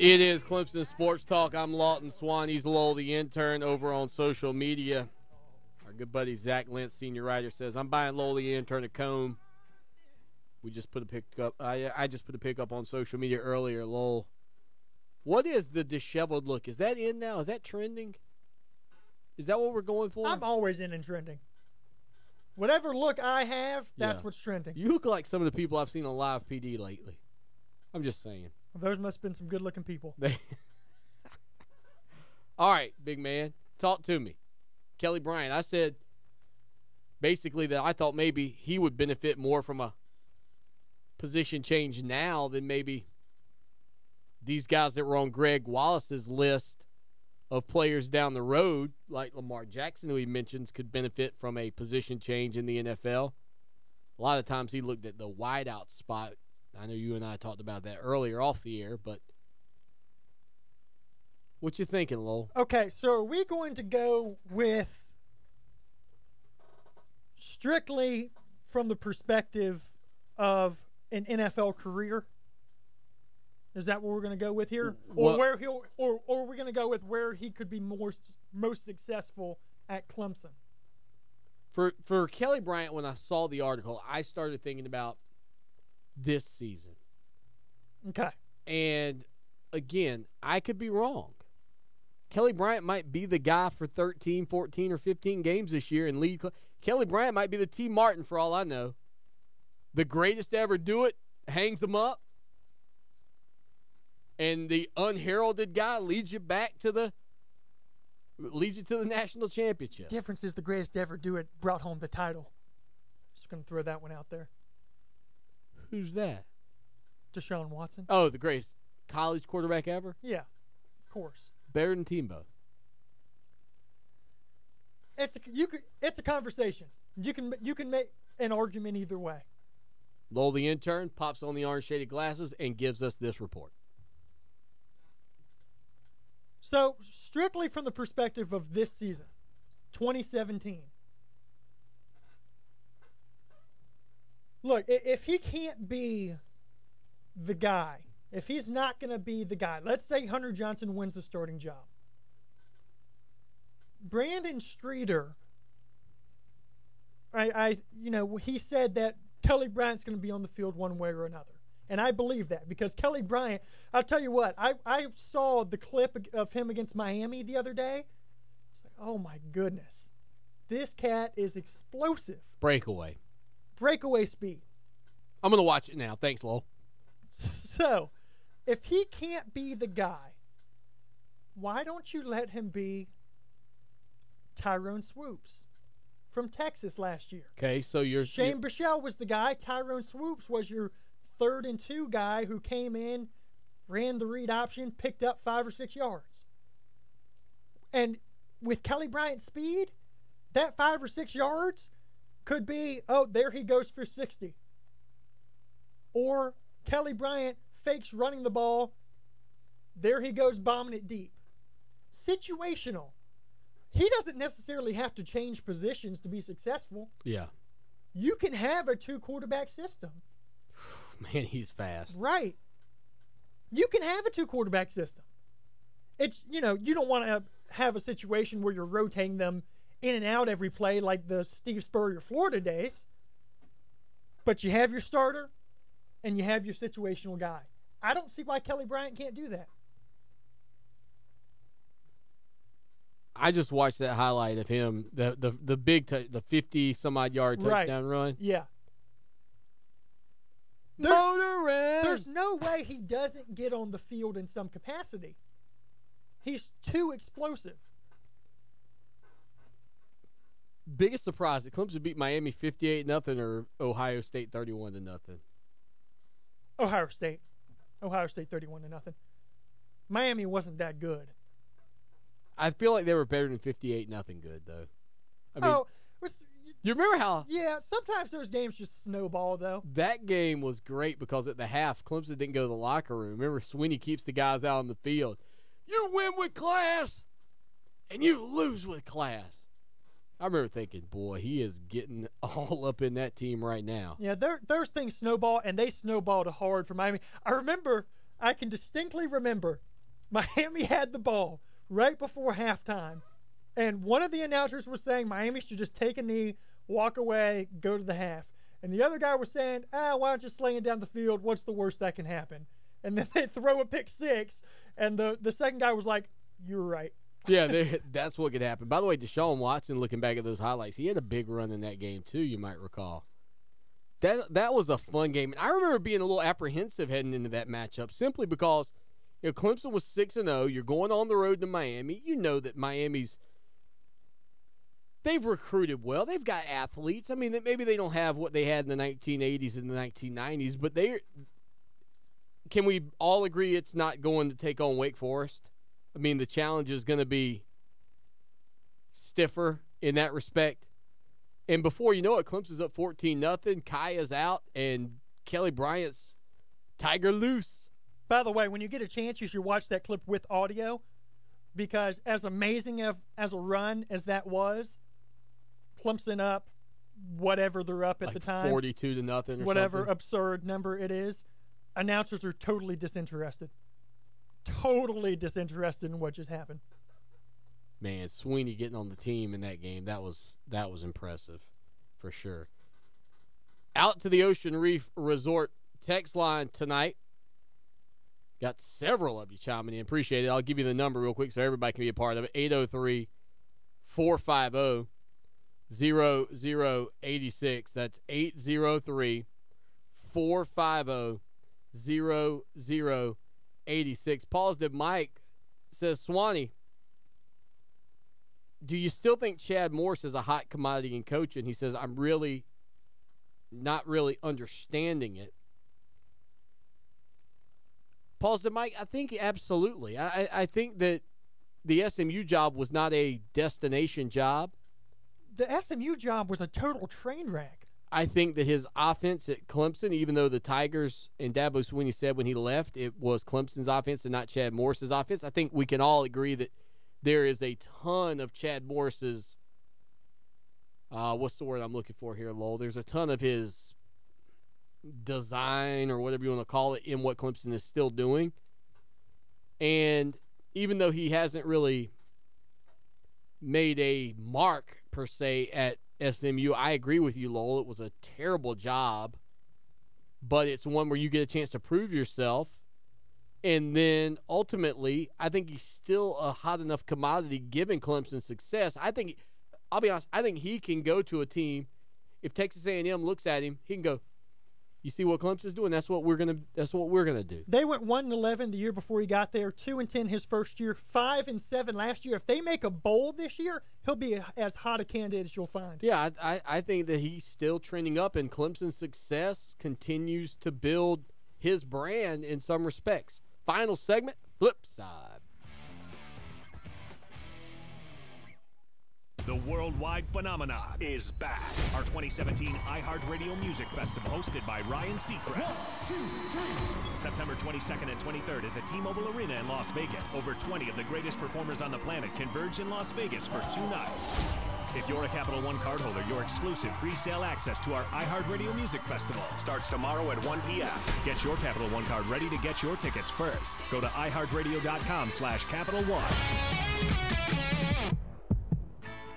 It is Clemson Sports Talk. I'm Lawton Swan. He's Lowell, the intern, over on social media. Our good buddy Zach Lentz, senior writer, says, I'm buying Lowell, the intern, a comb. We just put a pick up. I just put a pick up on social media earlier, Lowell. What is the disheveled look? Is that in now? Is that trending? Is that what we're going for? I'm always in and trending. Whatever look I have, that's Yeah. what's trending. You look like some of the people I've seen on Live PD lately. I'm just saying. Those must have been some good-looking people. All right, big man, talk to me. Kelly Bryant, I said basically that I thought maybe he would benefit more from a position change now than maybe these guys that were on Greg Wallace's list of players down the road, like Lamar Jackson, who he mentions could benefit from a position change in the NFL. A lot of times he looked at the wideout spot. I know you and I talked about that earlier off the air, but what you thinking, Lowell? Okay, so are we going to go with strictly from the perspective of an NFL career? Is that what we're going to go with here, or where he'll, or are we going to go with where he could be most successful at Clemson? For Kelly Bryant, when I saw the article, I started thinking about this season. Okay. And again, I could be wrong. Kelly Bryant might be the guy for 13, 14, or 15 games this year and lead. Kelly Bryant might be the T. Martin for all I know. The greatest to ever do it, hangs them up. And the unheralded guy leads you to the national championship. Difference is the greatest to ever do it brought home the title. Just going to throw that one out there. Who's that? Deshaun Watson. Oh, the greatest college quarterback ever? Yeah, of course. Better than Tebow. It's a conversation. You can make an argument either way. Lowell, the intern, pops on the orange shaded glasses and gives us this report. So, strictly from the perspective of this season, 2017. Look, if he can't be the guy, if he's not going to be the guy, let's say Hunter Johnson wins the starting job. Brandon Streeter, he said that Kelly Bryant's going to be on the field one way or another. And I believe that because Kelly Bryant, I'll tell you what, I saw the clip of him against Miami the other day. It's like, oh my goodness. This cat is explosive. Breakaway speed. I'm going to watch it now. Thanks, Lowell. So, if he can't be the guy, why don't you let him be Tyrone Swoops from Texas last year? Okay, so Shane Bichelle was the guy. Tyrone Swoops was your 3rd and 2 guy who came in, ran the read option, picked up 5 or 6 yards. And with Kelly Bryant's speed, that 5 or 6 yards could be, oh, there he goes for 60. Or Kelly Bryant fakes running the ball. There he goes bombing it deep. Situational. he doesn't necessarily have to change positions to be successful. Yeah. You can have a 2-quarterback system. Man, he's fast. Right. You can have a 2-quarterback system. It's, you don't want to have a situation where you're rotating them in and out every play like the Steve Spurrier Florida days. But you have your starter and you have your situational guy. I don't see why Kelly Bryant can't do that. I just watched that highlight of him, the big the 50-some-odd yard touchdown run. Yeah. There's no way he doesn't get on the field in some capacity. He's too explosive. Biggest surprise, that Clemson beat Miami 58-0 or Ohio State 31-0? Ohio State 31-0. Miami wasn't that good. I feel like they were better than 58-0 good, though. I mean, you remember how? Yeah, sometimes those games just snowball, though. That game was great because at the half, Clemson didn't go to the locker room. Remember, Sweeney keeps the guys out on the field. You win with class, and you lose with class. I remember thinking, boy, he is getting all up in that team right now. Yeah, those things snowball, and they snowballed hard for Miami. I can distinctly remember Miami had the ball right before halftime, and one of the announcers was saying Miami should just take a knee, walk away, go to the half. And the other guy was saying, why don't you sling it down the field? What's the worst that can happen? And then they throw a pick six, and the second guy was like, you're right. Yeah, that's what could happen. By the way, Deshaun Watson, looking back at those highlights, he had a big run in that game too, you might recall. That was a fun game. And I remember being a little apprehensive heading into that matchup simply because Clemson was 6-0. You're going on the road to Miami. You know that they've recruited well. They've got athletes. I mean, maybe they don't have what they had in the 1980s and the 1990s, but can we all agree it's not going to take on Wake Forest? I mean, the challenge is going to be stiffer in that respect. And before you know it, Clemson's up 14-0. Kaya's out, and Kelly Bryant's Tiger loose. By the way, when you get a chance, you should watch that clip with audio, because as amazing as a run as that was, Clemson up whatever they're up at the time, 42-0 or whatever something. Absurd number it is, announcers are totally disinterested. Totally disinterested in what just happened. Man, Sweeney getting on the team in that game, that was impressive for sure. Out to the Ocean Reef Resort text line tonight. Got several of you chiming in. Appreciate it. I'll give you the number real quick so everybody can be a part of it. 803-450-0086. That's 803-450-0086. Positive Mike says, Swanee, do you still think Chad Morris is a hot commodity in coaching? He says, I'm really not really understanding it. Positive Mike, I think absolutely. I think that the SMU job was not a destination job. The SMU job was a total train wreck. I think that his offense at Clemson, even though the Tigers and Dabo Swinney said when he left it was Clemson's offense and not Chad Morris's offense, I think we can all agree that there is a ton of Chad Morris's, what's the word I'm looking for here, Lowell? There's a ton of his design or whatever you want to call it in what Clemson is still doing. And even though he hasn't really made a mark per se at SMU, I agree with you, Lowell. It was a terrible job, but it's one where you get a chance to prove yourself. And then ultimately, I think he's still a hot enough commodity given Clemson's success. I'll be honest, I think he can go to a team. If Texas A&M looks at him, he can go, you see what Clemson's doing? That's what we're gonna do. They went 1-11 the year before he got there, 2-10 his first year, 5-7 last year. If they make a bowl this year, he'll be as hot a candidate as you'll find. Yeah, I think that he's still trending up, and Clemson's success continues to build his brand in some respects. Final segment, flip side. The worldwide phenomenon is back. Our 2017 iHeart Radio Music Festival, hosted by Ryan Seacrest. 1, 2, 3. September 22nd and 23rd at the T-Mobile Arena in Las Vegas. Over 20 of the greatest performers on the planet converge in Las Vegas for 2 nights. If you're a Capital One cardholder, your exclusive pre-sale access to our iHeart Radio Music Festival starts tomorrow at 1 p.m. Get your Capital One card ready to get your tickets first. Go to iHeartRadio.com/Capital One.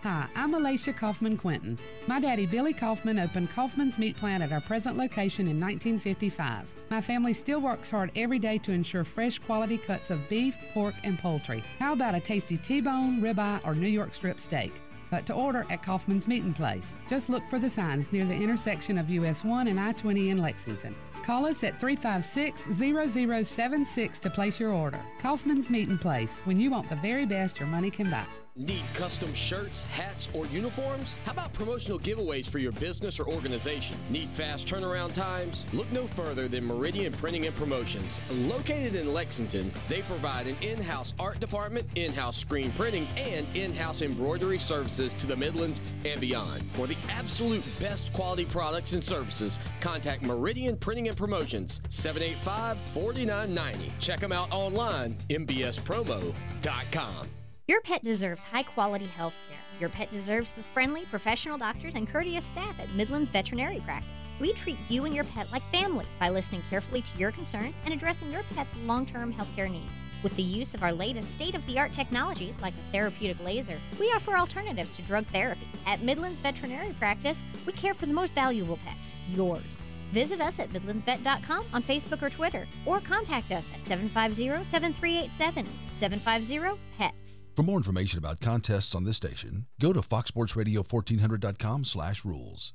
Hi, I'm Alicia Kaufman Quinton. My daddy, Billy Kaufman, opened Kaufman's Meat Plant at our present location in 1955. My family still works hard every day to ensure fresh quality cuts of beef, pork, and poultry. How about a tasty T-bone, ribeye, or New York strip steak? Cut to order at Kaufman's Meat Place. Just look for the signs near the intersection of US 1 and I-20 in Lexington. Call us at 356-0076 to place your order. Kaufman's Meat Place, when you want the very best your money can buy. Need custom shirts, hats, or uniforms? How about promotional giveaways for your business or organization? Need fast turnaround times? Look no further than Meridian Printing and Promotions. Located in Lexington, they provide an in-house art department, in-house screen printing, and in-house embroidery services to the Midlands and beyond. For the absolute best quality products and services, contact Meridian Printing and Promotions, 785-4990. Check them out online, mbspromo.com. Your pet deserves high-quality health care. Your pet deserves the friendly, professional doctors and courteous staff at Midlands Veterinary Practice. We treat you and your pet like family by listening carefully to your concerns and addressing your pet's long-term healthcare needs. With the use of our latest state-of-the-art technology, like a therapeutic laser, we offer alternatives to drug therapy. At Midlands Veterinary Practice, we care for the most valuable pets, yours. Visit us at MidlandsVet.com on Facebook or Twitter, or contact us at 750-7387, 750-PETS. For more information about contests on this station, go to foxsportsradio1400.com/rules.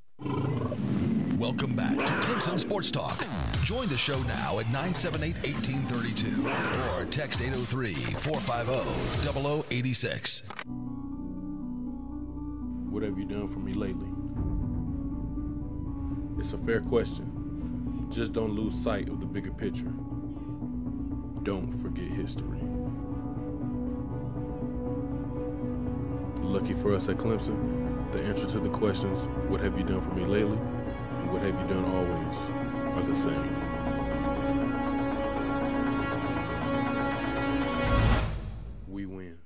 Welcome back to Clemson Sports Talk. Join the show now at 978-1832 or text 803-450-0086. What have you done for me lately? It's a fair question. Just don't lose sight of the bigger picture. Don't forget history. Lucky for us at Clemson, the answer to the questions, what have you done for me lately, and what have you done always, are the same. We win.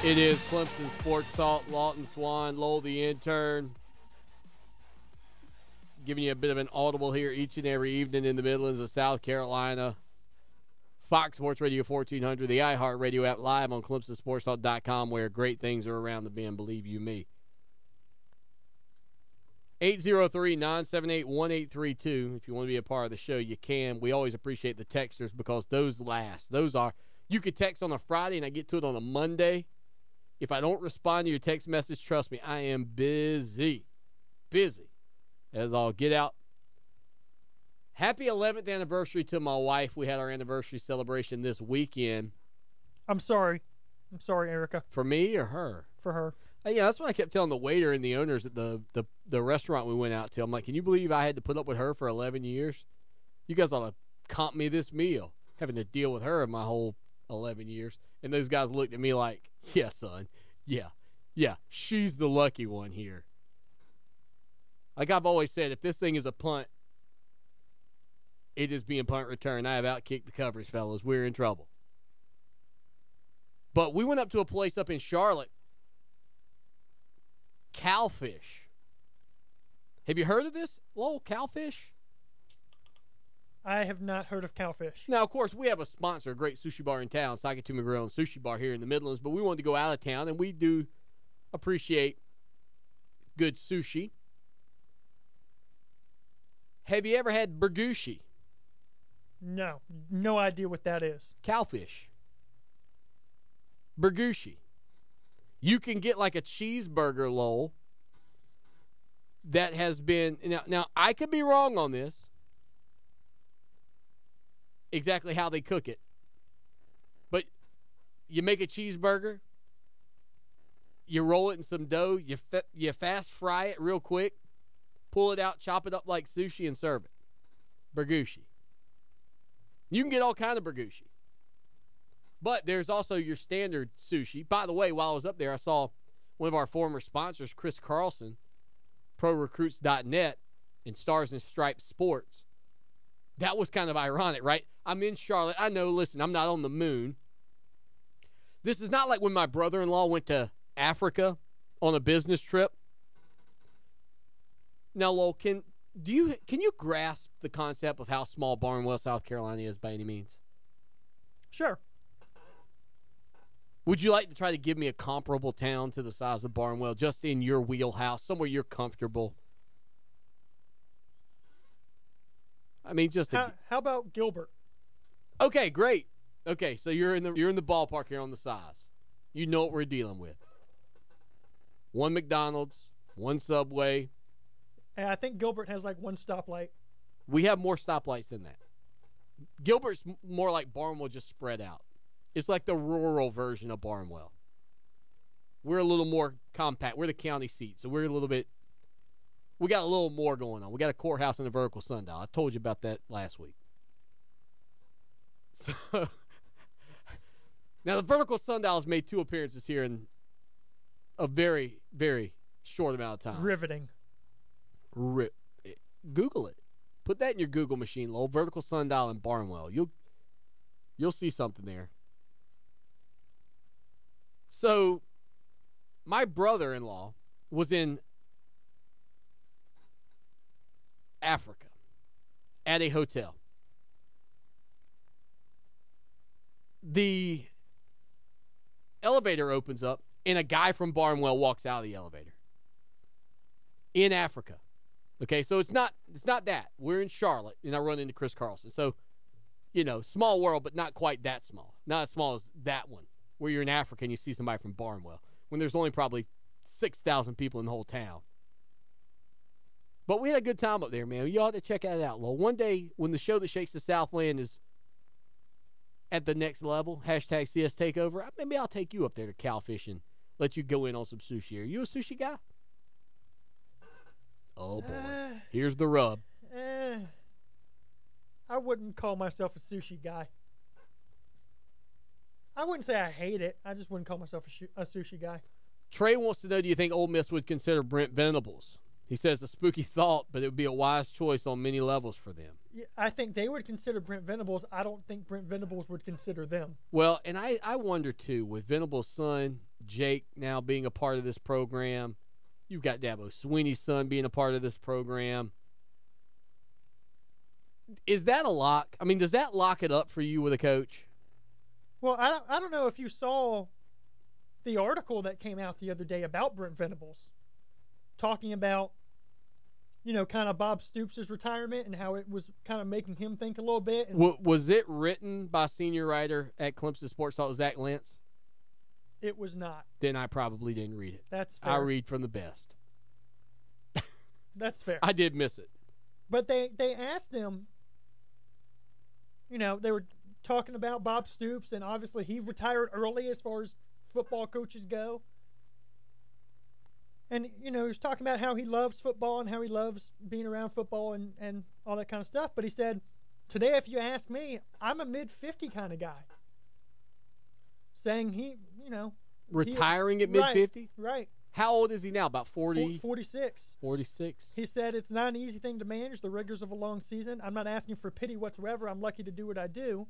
It is Clemson Sports Talk. Lawton Swan, Lowell the intern, giving you a bit of an audible here each and every evening in the Midlands of South Carolina. Fox Sports Radio 1400, the iHeart Radio app, live on ClemsonSportsTalk.com, where great things are around the bend, believe you me. 803-978-1832. If you want to be a part of the show, you can. We always appreciate the texters because those last. Those are, you could text on a Friday and I get to it on a Monday. If I don't respond to your text message, trust me, I am busy. Busy. As I'll get out. Happy 11th anniversary to my wife. We had our anniversary celebration this weekend. I'm sorry. Erica. For me or her? For her. Yeah, that's what I kept telling the waiter and the owners at the restaurant we went out to. I'm like, can you believe I had to put up with her for 11 years? You guys ought to comp me this meal, having to deal with her in my whole 11 years. And those guys looked at me like, yeah, son. Yeah, she's the lucky one here. Like I've always said, if this thing is a punt, it is being punt return. I have outkicked the coverage, fellas. We're in trouble. But we went up to a place up in Charlotte, Cowfish. Have you heard of this, Lowell, Cowfish? I have not heard of Cowfish. Now, of course, we have a sponsor, a great sushi bar in town, Sakatumi Grill and Sushi Bar here in the Midlands, but we wanted to go out of town, and we do appreciate good sushi. Have you ever had burgushi? No idea what that is. Cowfish. Burgushi. You can get like a cheeseburger, Lowell, that has been now I could be wrong on this, exactly how they cook it, but you make a cheeseburger, you roll it in some dough, you fast fry it real quick, pull it out, chop it up like sushi, and serve it. Burgushi. You can get all kind of burgushi. But there's also your standard sushi. By the way, while I was up there, I saw one of our former sponsors, Chris Carlson, ProRecruits.net, and Stars and Stripes Sports. That was kind of ironic, right? I'm in Charlotte. I know, listen, I'm not on the moon. This is not like when my brother-in-law went to Africa on a business trip. Now, Lowell, can you grasp the concept of how small Barnwell, South Carolina is by any means? Sure. Would you like to try to give me a comparable town to the size of Barnwell, just in your wheelhouse, somewhere you're comfortable? I mean, just how about Gilbert? Okay, great. Okay, so you're in the ballpark here on the size. You know what we're dealing with. One McDonald's, one Subway. And I think Gilbert has like one stoplight. We have more stoplights than that. Gilbert's more like Barnwell, just spread out. It's like the rural version of Barnwell. We're a little more compact. We're the county seat, so we got a little more going on. We got a courthouse and a vertical sundial. I told you about that last week. So now the vertical sundial has made 2 appearances here in a very, very short amount of time. Riveting. Google it. Put that in your Google machine, Lowell. Vertical sundial in Barnwell. You'll see something there. So my brother-in-law was in Africa at a hotel. The elevator opens up, and a guy from Barnwell walks out of the elevator. In Africa. Okay, so it's not that. We're in Charlotte, and I run into Chris Carlson. So, small world, but not quite that small. Not as small as that one, where you're in Africa and you see somebody from Barnwell, when there's only probably 6,000 people in the whole town. But we had a good time up there, man. You ought to check that out, Lowell. One day, when the show that shakes the Southland is at the next level, #CS Takeover, maybe I'll take you up there to Cowfish and let you go in on some sushi. Are you a sushi guy? Oh, boy. Here's the rub. I wouldn't call myself a sushi guy. I wouldn't say I hate it. I just wouldn't call myself a sushi guy. Trey wants to know, do you think Ole Miss would consider Brent Venables? He says a spooky thought, but it would be a wise choice on many levels for them. Yeah, I think they would consider Brent Venables. I don't think Brent Venables would consider them. Well, and I wonder, too, with Venables' son, Jake, now being a part of this program, you've got Dabo Sweeney's son being a part of this program. Is that a lock? I mean, does that lock it up for you with a coach? Well, I don't know if you saw the article that came out the other day about Brent Venables, talking about, kind of Bob Stoops' retirement and how it was kind of making him think a little bit. And was it written by senior writer at Clemson Sports Talk, Zach Lentz? It was not. Then I probably didn't read it. That's fair. I read from the best. That's fair. I did miss it. But they asked him, they were talking about Bob Stoops, and obviously he retired early as far as football coaches go. And, he was talking about how he loves football and how he loves being around football and all that kind of stuff. But he said, today, if you ask me, I'm a mid-50 kind of guy. Saying he, retiring at mid-50? Right. How old is he now? About 40? 46. 46. He said, it's not an easy thing to manage, the rigors of a long season. I'm not asking for pity whatsoever. I'm lucky to do what I do.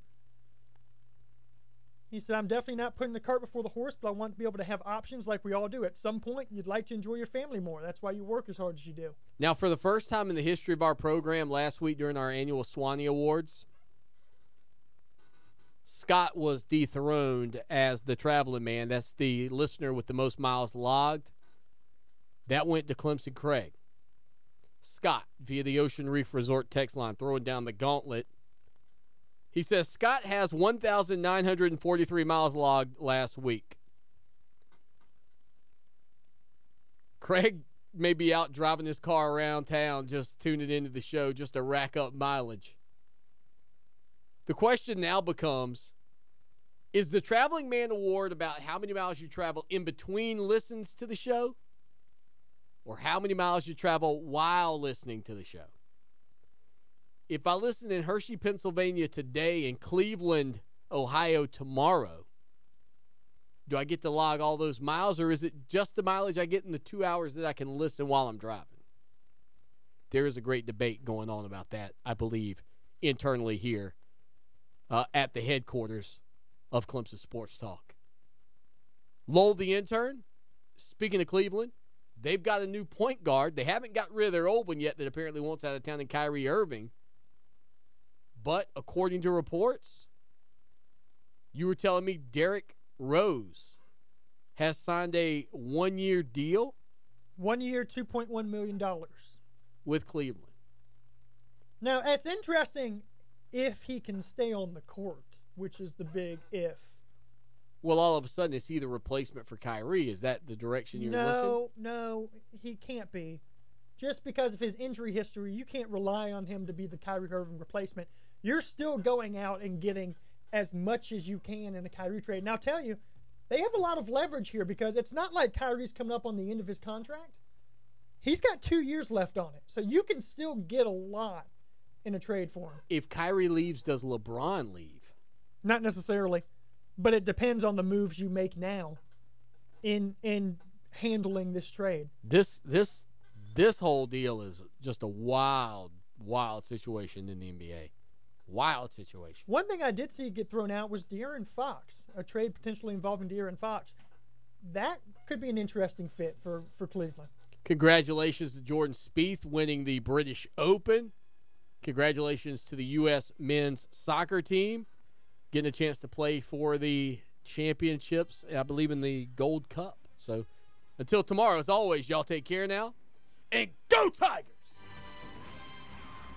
He said, I'm definitely not putting the cart before the horse, but I want to be able to have options like we all do. At some point, you'd like to enjoy your family more. That's why you work as hard as you do. Now, for the first time in the history of our program, last week during our annual Swanee Awards, Scott was dethroned as the traveling man. That's the listener with the most miles logged. That went to Clemson Craig. Scott, via the Ocean Reef Resort text line, throwing down the gauntlet. He says, Scott has 1,943 miles logged last week. Craig may be out driving his car around town just tuning into the show just to rack up mileage. The question now becomes, is the Traveling Man Award about how many miles you travel in between listens to the show, or how many miles you travel while listening to the show? If I listen in Hershey, Pennsylvania today and Cleveland, Ohio tomorrow, do I get to log all those miles, or is it just the mileage I get in the 2 hours that I can listen while I'm driving? There is a great debate going on about that, I believe, internally here at the headquarters of Clemson Sports Talk. Lowell the intern, speaking of Cleveland, they've got a new point guard. They haven't got rid of their old one yet that apparently wants out of town in Kyrie Irving. But according to reports, you were telling me Derrick Rose has signed a one-year deal. 1 year, $2.1 million. With Cleveland. Now, it's interesting if he can stay on the court, which is the big if. Well, all of a sudden, is he the replacement for Kyrie? Is that the direction you're looking? No, he can't be. Just because of his injury history, you can't rely on him to be the Kyrie Irving replacement. You're still going out and getting as much as you can in a Kyrie trade. Now, I'll tell you, they have a lot of leverage here because it's not like Kyrie's coming up on the end of his contract. He's got 2 years left on it. So you can still get a lot in a trade for him. If Kyrie leaves, does LeBron leave? Not necessarily. But it depends on the moves you make now in handling this trade. This whole deal is just a wild situation in the NBA. Wild situation. One thing I did see get thrown out was De'Aaron Fox, a trade potentially involving De'Aaron Fox. That could be an interesting fit for Cleveland. Congratulations to Jordan Spieth winning the British Open. Congratulations to the U.S. men's soccer team getting a chance to play for the championships, I believe, in the Gold Cup. So until tomorrow, as always, y'all take care now. And go Tigers!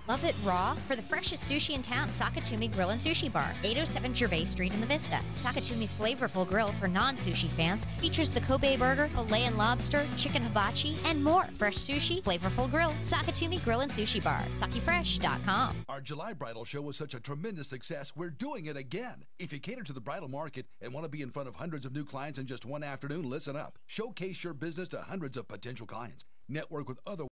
Love it raw? For the freshest sushi in town, Sakatumi Grill and Sushi Bar, 807 Gervais Street in the Vista. Sakatumi's flavorful grill for non-sushi fans features the Kobe burger, filet and lobster, chicken hibachi, and more. Fresh sushi, flavorful grill, Sakatumi Grill and Sushi Bar, sakifresh.com. Our July bridal show was such a tremendous success, we're doing it again. If you cater to the bridal market and want to be in front of hundreds of new clients in just one afternoon, listen up. Showcase your business to hundreds of potential clients. Network with other